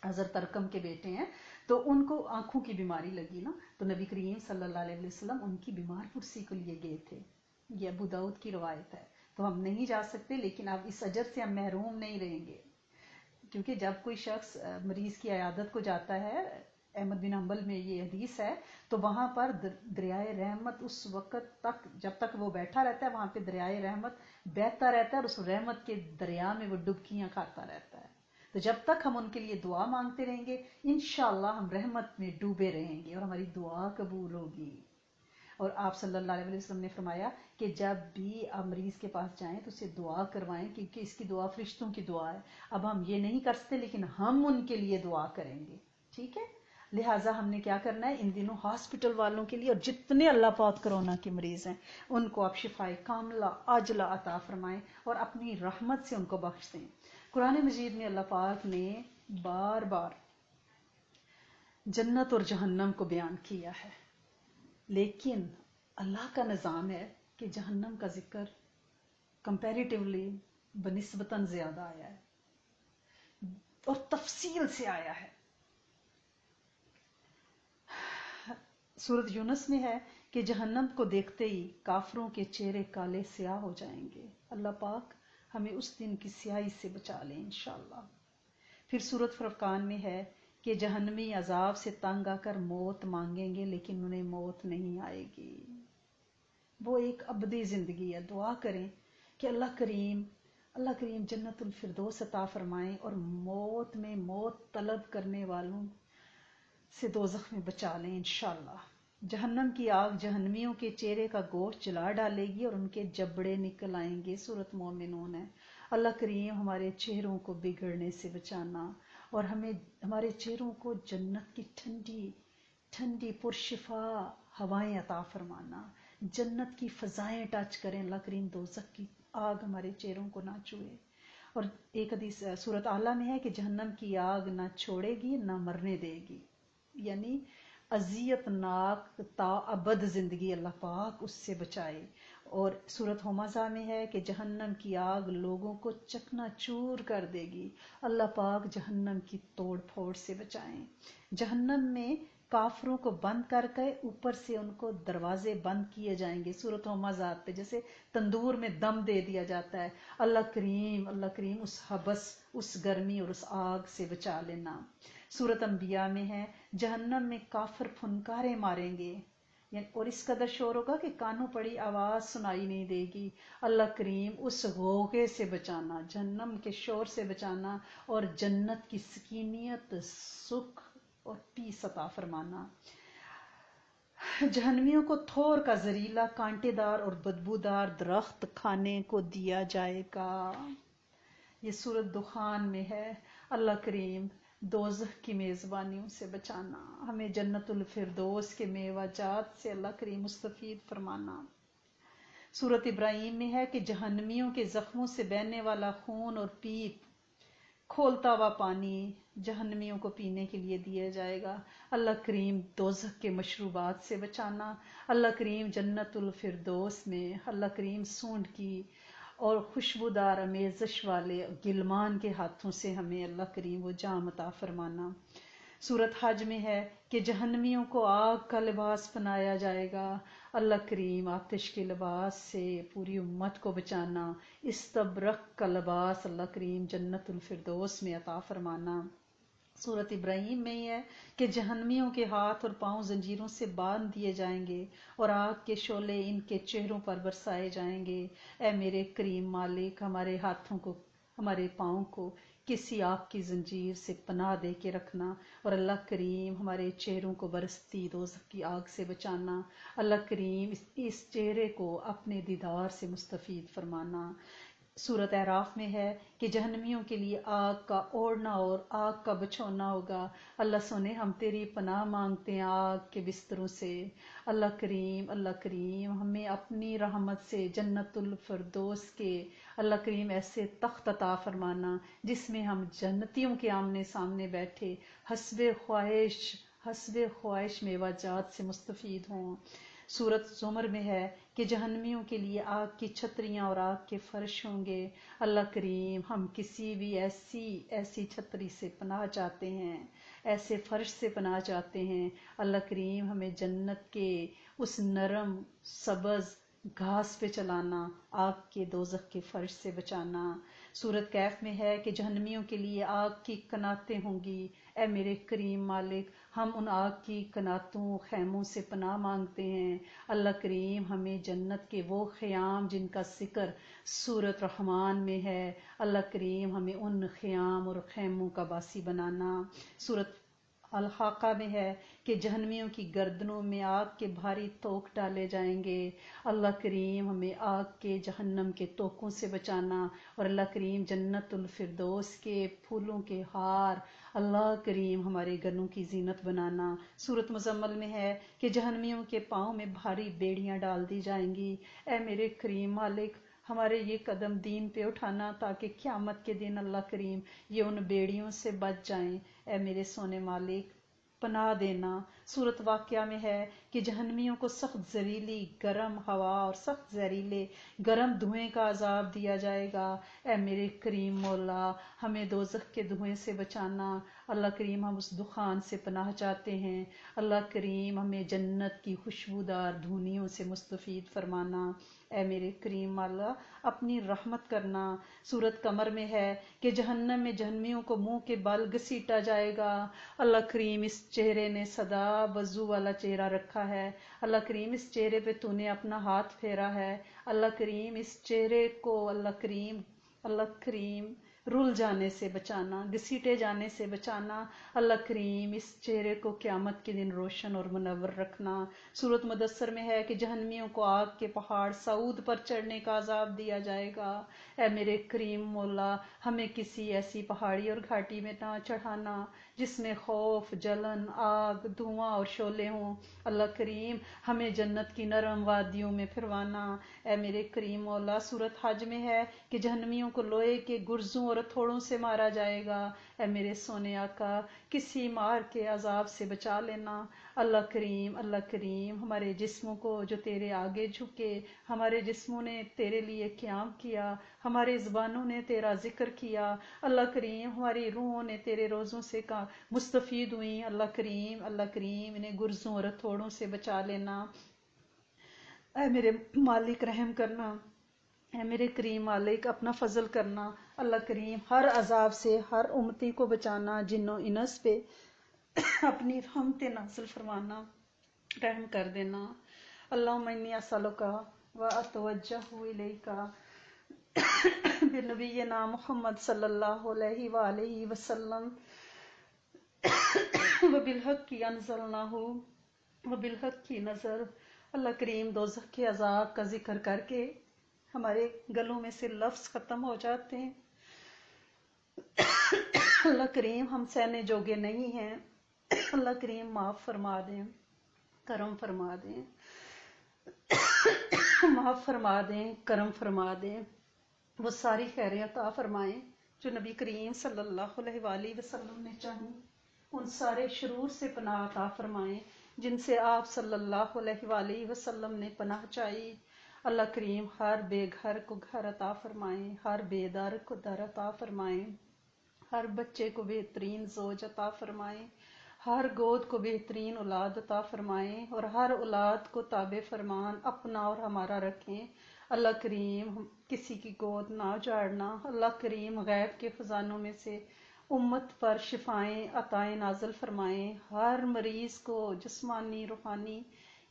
حضرت ارقم کے بیٹے ہیں، تو ان کو آنکھوں کی بیماری لگی نا، تو نبی کریم صلی اللہ علیہ وسلم ان کی بیمار پرسی کے لیے گئے تھے. یہ ابو داؤد کی روایت ہے. تو ہم نہیں جا سکتے لیکن اب اس اجر سے ہم محروم نہیں رہیں گے، کیونکہ جب کوئی شخص مریض کی عیادت کو جاتا ہے، احمد بن حنبل میں یہ حدیث ہے، تو وہاں پر دریائے رحمت اس وقت تک جب تک وہ بیٹھا رہتا ہے وہاں پہ دریائے رحمت بہتا رہتا ہے اور اس رحمت کے دریا میں وہ ڈبکیاں کھاتا رہتا ہے. تو جب تک ہم ان کے لیے دعا مانگتے رہیں گے انشاءاللہ ہم رحمت میں ڈوبے رہیں گے اور ہماری دعا قبول ہوگی. اور آپ صلی اللہ علیہ وسلم نے فرمایا کہ جب بھی آپ مریض کے پاس جائیں تو اسے دعا کروائیں، کیونکہ اس کی دعا فرشتوں کی دعا ہے. اب ہم یہ نہیں کر سکتے لیکن ہم ان کے لیے دعا کریں گے، ٹھیک ہے. لہٰذا ہم نے کیا کرنا ہے، ان دنوں ہاسپٹل والوں کے لیے اور جتنے اللہ پاک کرونا کے مریض ہیں ان کو آپ شفائے کاملہ عاجلہ عطا فرمائیں اور اپنی رحمت سے ان کو بخش دیں. قرآن مجید میں اللہ پاک نے بار بار جنت اور جہنم کو بیان کیا ہے، لیکن اللہ کا نظام ہے کہ جہنم کا ذکر کمپیریٹیولی بنسبتاً زیادہ آیا ہے اور تفصیل سے آیا ہے. سورۃ یونس میں ہے کہ جہنم کو دیکھتے ہی کافروں کے چہرے کالے سیاہ ہو جائیں گے. اللہ پاک ہمیں اس دن کی سیاہی سے بچا لیں انشاءاللہ. پھر سورۃ فرقان میں ہے کہ جہنمی عذاب سے تنگ آ کر موت مانگیں گے لیکن انہیں موت نہیں آئے گی. وہ ایک ابدی زندگی ہے. دعا کریں کہ اللہ کریم جنت الفردوس عطا فرمائیں اور موت میں موت طلب کرنے والوں سے دوزخ میں بچا لیں انشاءاللہ. جہنم کی آگ جہنمیوں کے چہرے کا گوشت جلا ڈالے گی اور ان کے جبڑے نکل آئیں گے. سورۃ مومنون ہے. اللہ کریم ہمارے چہروں کو بگڑنے سے بچانا اور ہمیں ہمارے چہروں کو جنت کی ٹھنڈی ٹھنڈی پرشفا ہوائیں عطا فرمانا، جنت کی فضائیں ٹچ کریں. اللہ کریم دوزخ کی آگ ہمارے چہروں کو نہ چھوئے. اور ایک حدیث سورۃ اعلیٰ میں ہے کہ جہنم کی آگ نہ چھوڑے گی نہ مرنے دے گی، یعنی اذیت ناک تا ابد زندگی اللہ پاک اس سے بچائے. اور سورۃ ہمزہ میں ہے کہ جہنم کی آگ لوگوں کو چکنا چور کر دے گی. اللہ پاک جہنم کی توڑ پھوڑ سے بچائیں. جہنم میں کافروں کو بند کر کے اوپر سے ان کو دروازے بند کیے جائیں گے. سورۃ ہمزہ پہ جیسے تندور میں دم دے دیا جاتا ہے. اللہ کریم اس حبس، اس گرمی اور اس آگ سے بچا لینا. سورۃ انبیاء میں ہے جہنم میں کافر پھنکارے ماریں گے اور اس قدر شور ہوگا کہ کانوں پڑی آواز سنائی نہیں دے گی. اللہ کریم اس غوغے سے بچانا، جہنم کے شور سے بچانا اور جنت کی سکینیت، سکھ اور پیس عطا فرمانا. جہنمیوں کو تھور کا زریلا کانٹے دار اور بدبودار درخت کھانے کو دیا جائے گا. یہ سورت دخان میں ہے۔ اللہ کریم دوزخ کی میزبانیوں سے بچانا، ہمیں جنت الفردوس کے میوہ جات سے اللہ کریم مستفید فرمانا۔ سورت ابراہیم میں ہے کہ جہنمیوں کے زخموں سے بہنے والا خون اور پیپ کھولتا ہوا پانی جہنمیوں کو پینے کے لیے دیا جائے گا۔ اللہ کریم دوزخ کے مشروبات سے بچانا، اللہ کریم جنت الفردوس میں اللہ کریم سونڈ کی اور خوشبودار امیزش والے گلمان کے ہاتھوں سے ہمیں اللہ کریم وہ جام عطا فرمانا۔ سورت حج میں ہے کہ جہنمیوں کو آگ کا لباس پہنایا جائے گا، اللہ کریم آتش کے لباس سے پوری امت کو بچانا، استبرق کا لباس اللہ کریم جنت الفردوس میں عطا فرمانا۔ سورت ابراہیم میں ہی ہے کہ جہنمیوں کے ہاتھ اور پاؤں زنجیروں سے باندھ دیے جائیں گے اور آگ کے شعلے ان کے چہروں پر برسائے جائیں گے۔ اے میرے کریم مالک، ہمارے ہاتھوں کو، ہمارے پاؤں کو کسی آگ کی زنجیر سے پناہ دے کے رکھنا، اور اللہ کریم ہمارے چہروں کو برستی دوزخ کی آگ سے بچانا۔ اللہ کریم اس چہرے کو اپنے دیدار سے مستفید فرمانا۔ سورت اعراف میں ہے کہ جہنمیوں کے لیے آگ کا اوڑھنا اور آگ کا بچھونا ہوگا۔ اللہ سونے، ہم تیری پناہ مانگتے ہیں آگ کے بستروں سے۔ اللہ کریم ہمیں اپنی رحمت سے جنت الفردوس کے اللہ کریم ایسے تخت عطا فرمانا جس میں ہم جنتیوں کے آمنے سامنے بیٹھے حسب خواہش میوہ جات سے مستفید ہوں۔ سورت زمر میں ہے کہ جہنمیوں کے لیے آگ کی چھتریاں اور آگ کے فرش ہوں گے۔ اللہ کریم ہم کسی بھی ایسی چھتری سے پناہ چاہتے ہیں، ایسے فرش سے پناہ چاہتے ہیں۔ اللہ کریم ہمیں جنت کے اس نرم سبز گھاس پہ چلانا، آگ کے دوزخ کے فرش سے بچانا۔ سورت کہف میں ہے کہ جہنمیوں کے لیے آگ کی کناتیں ہوں گی۔ اے میرے کریم مالک، ہم ان آگ کی کناتوں خیموں سے پناہ مانگتے ہیں۔ اللہ کریم ہمیں جنت کے وہ خیام جن کا ذکر سورت رحمان میں ہے، اللہ کریم ہمیں ان خیام اور خیموں کا باسی بنانا۔ سورت الحاقہ میں ہے کہ جہنمیوں کی گردنوں میں آگ کے بھاری توق ڈالے جائیں گے۔ اللہ کریم ہمیں آگ کے جہنم کے توقوں سے بچانا، اور اللہ کریم جنت الفردوس کے پھولوں کے ہار اللہ کریم ہمارے گلوں کی زینت بنانا۔ سورت مزمل میں ہے کہ جہنمیوں کے پاؤں میں بھاری بیڑیاں ڈال دی جائیں گی۔ اے میرے کریم مالک، ہمارے یہ قدم دین پہ اٹھانا تاکہ قیامت کے دن اللہ کریم یہ ان بیڑیوں سے بچ جائیں۔ اے میرے سونے مالک، پناہ دینا۔ سورت واقعہ میں ہے کہ جہنمیوں کو سخت زہریلی گرم ہوا اور سخت زہریلے گرم دھوئیں کا عذاب دیا جائے گا۔ اے میرے کریم مولا، ہمیں دوزخ کے دھوئیں سے بچانا۔ اللہ کریم ہم اس دخان سے پناہ چاہتے ہیں۔ اللہ کریم ہمیں جنت کی خوشبودار دھونیوں سے مستفید فرمانا۔ اے میرے کریم مولا، اپنی رحمت کرنا۔ سورت قمر میں ہے کہ جہنم میں جہنمیوں کو منہ کے بل گھسیٹا جائے گا۔ اللہ کریم اس چہرے نے سدا وضو والا چہرہ رکھا ہے۔ اللہ کریم اس چہرے پہ تو نے اپنا ہاتھ پھیرا ہے۔ اللہ کریم اس چہرے کو اللہ کریم رول جانے سے بچانا، گھسیٹے جانے سے بچانا۔ اللہ کریم اس چہرے کو قیامت کے دن روشن اور منور رکھنا۔ سورت مدثر میں ہے کہ جہنمیوں کو آگ کے پہاڑ سعود پر چڑھنے کا عذاب دیا جائے گا۔ اے میرے کریم مولا، ہمیں کسی ایسی پہاڑی اور گھاٹی میں نہ چڑھانا جس میں خوف، جلن، آگ، دھواں اور شعلے ہوں۔ اللہ کریم ہمیں جنت کی نرم وادیوں میں پھروانا۔ اے میرے کریم مولا، سورت حج میں ہے کہ جہنمیوں کو لوہے کے گرزوں اور ہتھوڑوں سے مارا جائے گا۔ اے میرے سونے آقا، کسی مار کے عذاب سے بچا لینا۔ اللہ کریم ہمارے جسموں کو جو تیرے آگے جھکے، ہمارے جسموں نے تیرے لیے قیام کیا، ہمارے زبانوں نے تیرا ذکر کیا، اللہ کریم ہماری روحوں نے تیرے روزوں سے مستفید ہوئیں۔ اللہ کریم انہیں گرزوں اور ہتھوڑوں سے بچا لینا۔ اے میرے مالک رحم کرنا، اے میرے کریم مالک اپنا فضل کرنا۔ اللہ کریم ہر عذاب سے ہر امتی کو بچانا، جن و انس پہ اپنی رحمت نازل فرمانا، رحم کر دینا۔ اللہم انی اسألک و اتوجہ الیک بنبینا محمد صلی اللہ علیہ وآلہ وسلم وبالحق انزلناہ وبالحق نزل۔ اللہ کریم دوزخ کے عذاب کا ذکر کر کے ہمارے گلوں میں سے لفظ ختم ہو جاتے ہیں۔ اللہ کریم ہم سہنے جوگے نہیں ہیں، اللہ کریم معاف فرما دیں، کرم فرما دیں، معاف فرما دیں، کرم فرما دیں، وہ ساری خیریں عطا فرمائیں جو نبی کریم صلی اللہ علیہ وآلہ وسلم نے چاہیں، ان سارے شرور سے پناہ عطا فرمائیں جن سے آپ صلی اللہ علیہ وآلہ وسلم نے پناہ چاہی۔ اللہ کریم ہر بے گھر کو گھر عطا فرمائیں، ہر بے در کو در عطا فرمائیں، ہر بچے کو بہترین زوج عطا فرمائیں، ہر گود کو بہترین اولاد عطا فرمائیں، اور ہر اولاد کو تابع فرمان اپنا اور ہمارا رکھیں۔ اللہ کریم کسی کی گود نہ اجاڑنا، اللہ کریم غیب کے خزانوں میں سے امت پر شفائیں عطائیں نازل فرمائیں، ہر مریض کو جسمانی روحانی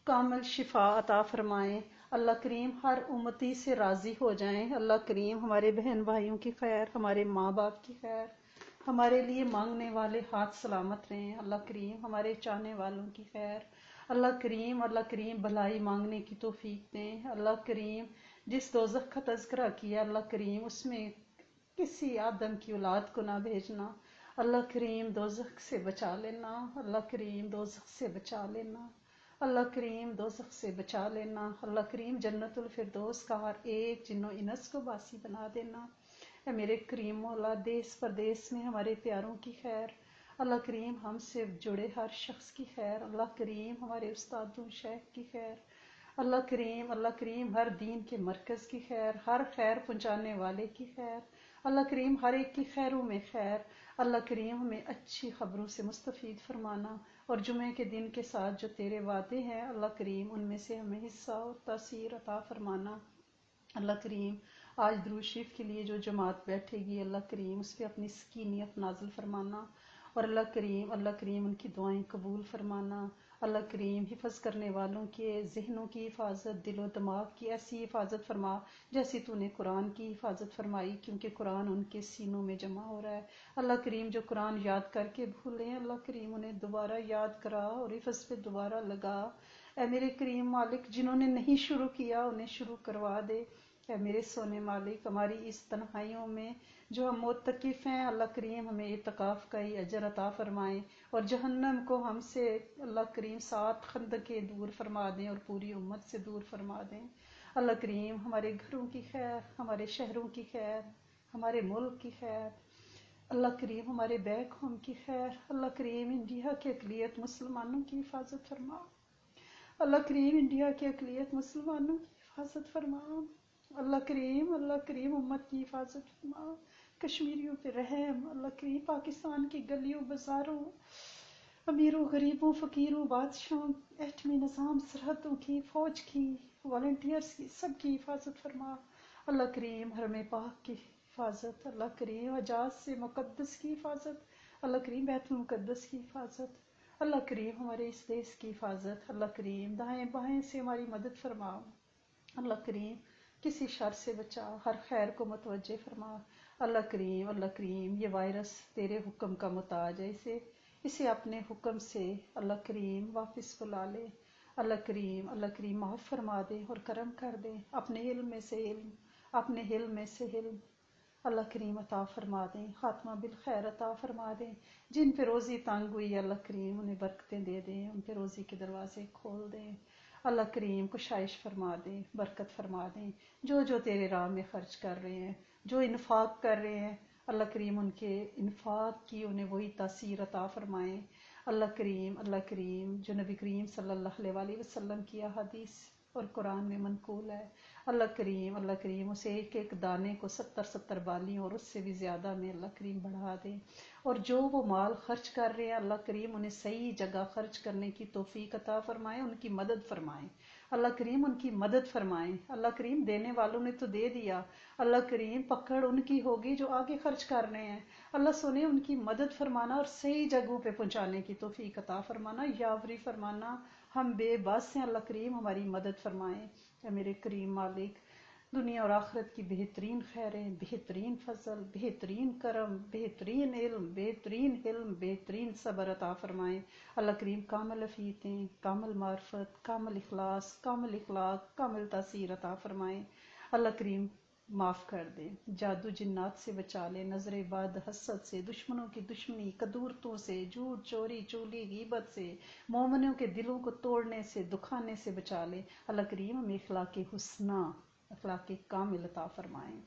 کامل شفا عطا فرمائیں۔ اللہ کریم ہر امتی سے راضی ہو جائیں۔ اللہ کریم ہمارے بہن بھائیوں کی خیر، ہمارے ماں باپ کی خیر، ہمارے لیے مانگنے والے ہاتھ سلامت رہیں۔ اللہ کریم ہمارے چاہنے والوں کی خیر، اللہ کریم بھلائی مانگنے کی توفیق دیں۔ اللہ کریم جس دوزخ کا تذکرہ کیا اللہ کریم اس میں کسی آدم کی اولاد کو نہ بھیجنا، اللہ کریم دوزخ سے بچا لینا، اللہ کریم دوزخ سے بچا لینا، اللہ کریم دوزخ سے بچا لینا، اللہ کریم جنت الفردوس کا ہر ایک جن و انس کو باسی بنا دینا۔ اے میرے کریم مولا دیس پردیس میں ہمارے پیاروں کی خیر، اللہ کریم ہم سے جڑے ہر شخص کی خیر، اللہ کریم ہمارے استادوں شیخ کی خیر، اللہ کریم ہر دین کے مرکز کی خیر، ہر خیر پہنچانے والے کی خیر، اللہ کریم ہر ایک کی خیروں میں خیر، اللہ کریم ہمیں اچھی خبروں سے مستفید فرمانا، اور جمعے کے دن کے ساتھ جو تیرے وعدے ہیں اللہ کریم ان میں سے ہمیں حصہ اور تاثیر عطا فرمانا۔ اللہ کریم آج درود شریف کے لیے جو جماعت بیٹھے گی اللہ کریم اس پہ اپنی سکینیت نازل فرمانا، اور اللہ کریم ان کی دعائیں قبول فرمانا۔ اللہ کریم حفظ کرنے والوں کے ذہنوں کی حفاظت، دل و دماغ کی ایسی حفاظت فرما جیسی تو نے قرآن کی حفاظت فرمائی، کیونکہ قرآن ان کے سینوں میں جمع ہو رہا ہے۔ اللہ کریم جو قرآن یاد کر کے بھولیں اللہ کریم انہیں دوبارہ یاد کرا اور حفظ پہ دوبارہ لگا۔ اے میرے کریم مالک جنہوں نے نہیں شروع کیا انہیں شروع کروا دے۔ اے میرے سونے مالک ہماری اس تنہائیوں میں جو ہم متقف ہیں اللہ کریم ہمیں اعتکاف کا ہی اجر عطا فرمائیں، اور جہنم کو ہم سے اللہ کریم 7 خندقیں دور فرما دیں اور پوری امت سے دور فرما دیں۔ اللہ کریم ہمارے گھروں کی خیر، ہمارے شہروں کی خیر، ہمارے ملک کی خیر، اللہ کریم ہمارے بیک ہوم کی خیر، اللہ کریم انڈیا کے اقلیت مسلمانوں کی حفاظت فرما، اللہ کریم انڈیا کے اقلیت مسلمانوں کی حفاظت فرما، اللہ کریم امت کی حفاظت فرما، کشمیریوں پہ رحم، اللہ کریم پاکستان کی گلیوں بازاروں، امیروں غریبوں فقیروں بادشاہوں، ایٹمی نظام سرحدوں کی، فوج کی، والنٹیئرز کی، سب کی حفاظت فرما۔ اللہ کریم حرم پاک کی حفاظت، اللہ کریم حجاز سے مقدس کی حفاظت، اللہ کریم بیت المقدس کی حفاظت، اللہ کریم ہمارے اس دیس کی حفاظت، اللہ کریم دائیں بائیں سے ہماری مدد فرما، اللہ کریم کسی شر سے بچا، ہر خیر کو متوجہ فرما۔ اللہ کریم یہ وائرس تیرے حکم کا محتاج ہے، اسے اپنے حکم سے اللہ کریم واپس بلا لے۔ اللہ کریم معاف فرما دے اور کرم کر دے، اپنے علم میں سے علم، اپنے حلم میں سے حلم اللہ کریم عطا فرما دیں، خاتمہ بالخیر عطا فرما دیں۔ جن پہ روزی تنگ ہوئی اللہ کریم انہیں برکتیں دے دیں، ان پہ روزی کے دروازے کھول دیں۔ اللہ کریم کشائش فرما دیں، برکت فرما دیں، جو تیرے راہ میں خرچ کر رہے ہیں، جو انفاق کر رہے ہیں اللہ کریم ان کے انفاق کی انہیں وہی تاثیر عطا فرمائیں۔ اللہ کریم جو نبی کریم صلی اللہ علیہ وآلہ وسلم کی حدیث اور قرآن میں منقول ہے، اللہ کریم اسے ایک ایک دانے کو 70 بالیوں اور اس سے بھی زیادہ میں اللہ کریم بڑھا دیں، اور جو وہ مال خرچ کر رہے ہیں اللہ کریم انہیں صحیح جگہ خرچ کرنے کی توفیق عطا فرمائیں، ان کی مدد فرمائیں، اللہ کریم ان کی مدد فرمائیں۔ اللہ کریم دینے والوں نے تو دے دیا، اللہ کریم پکڑ ان کی ہوگی جو آگے خرچ کر رہے ہیں، اللہ سونے ان کی مدد فرمانا اور صحیح جگہوں پہ پہنچانے کی توفیق عطا فرمانا، یاوری فرمانا، ہم بے بس ہیں اللہ کریم ہماری مدد فرمائیں۔ اے میرے کریم مالک دنیا اور آخرت کی بہترین خیریں، بہترین فضل، بہترین کرم، بہترین علم، بہترین حلم، بہترین صبر عطا فرمائیں۔ اللہ کریم کامل عافیتیں، کامل معرفت، کامل اخلاص، کامل اخلاق، کامل تاثیر عطا فرمائیں۔ اللہ کریم معاف کر دے، جادو جنات سے بچا لے، نظر بد حسد سے، دشمنوں کی دشمنی، قدورتوں سے، جھوٹ چوری چولی غیبت سے، مومنوں کے دلوں کو توڑنے سے، دکھانے سے بچا لے۔ اللہ کریم ہمیں اخلاق حسنہ، اخلاق کامل عطا فرمائیں۔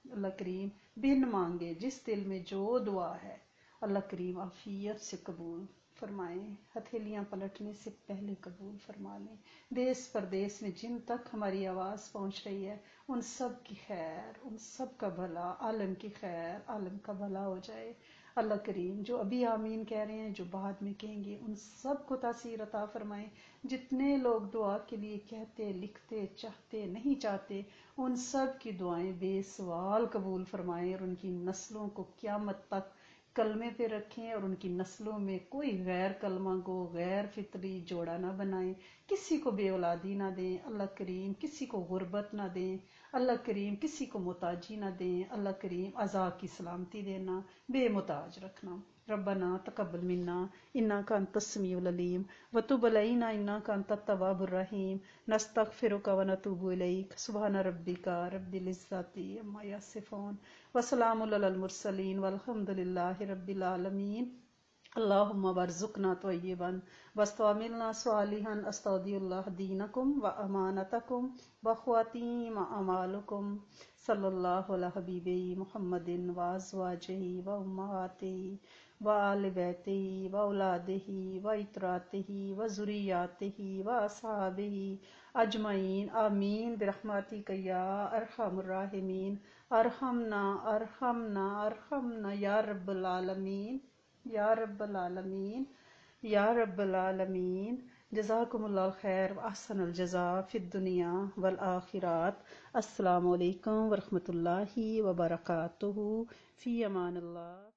اللہ کریم بن مانگے جس دل میں جو دعا ہے اللہ کریم عافیت سے قبول فرمائیں، ہتھیلیاں پلٹنے سے پہلے قبول فرما لیں۔ دیس پردیس میں جن تک ہماری آواز پہنچ رہی ہے ان سب کی خیر، ان سب کا بھلا، عالم کی خیر، عالم کا بھلا ہو جائے۔ اللہ کریم جو ابھی آمین کہہ رہے ہیں، جو بعد میں کہیں گے، ان سب کو تاثیر عطا فرمائیں۔ جتنے لوگ دعا کے لیے کہتے، لکھتے، چاہتے، نہیں چاہتے، ان سب کی دعائیں بے سوال قبول فرمائیں، اور ان کی نسلوں کو قیامت تک کلمے پہ رکھیں، اور ان کی نسلوں میں کوئی غیر کلمہ گو، غیر فطری جوڑا نہ بنائیں، کسی کو بے اولادی نہ دیں اللہ کریم، کسی کو غربت نہ دیں اللہ کریم، کسی کو محتاجی نہ دیں اللہ کریم، عذاب کی سلامتی دینا، بے محتاج رکھنا۔ ربنا تقبل منا انک انت السمیع العلیم وتب علینا انک انت التواب الرحیم، نستغفرک ونتوب الیک، سبحان ربک رب العزۃ عما یصفون وسلام علی المرسلین والحمد للہ رب العالمین۔ اللہم وارزقنا طیبا واستعملنا صالحا، استودع اللہ دینکم و امانتکم و خواتیم اعمالکم، صلی اللہ علی حبیب محمد و ازواجہ و امہاتہ و آل بیتہ و اولادہ و اطراتہ و ذریاتہ و اصحابہ اجمعین، آمین برحمتک یا ارحم الراحمین۔ ارحمنا ارحمنا ارحمنا یا رب العالمین، یا رب العالمین، یا رب العالمین۔ جزاکم اللہ خیر و احسن الجزاء فی الدنیا والآخرات۔ السلام علیکم ورحمۃ اللہ وبرکاتہ، فی امان اللہ۔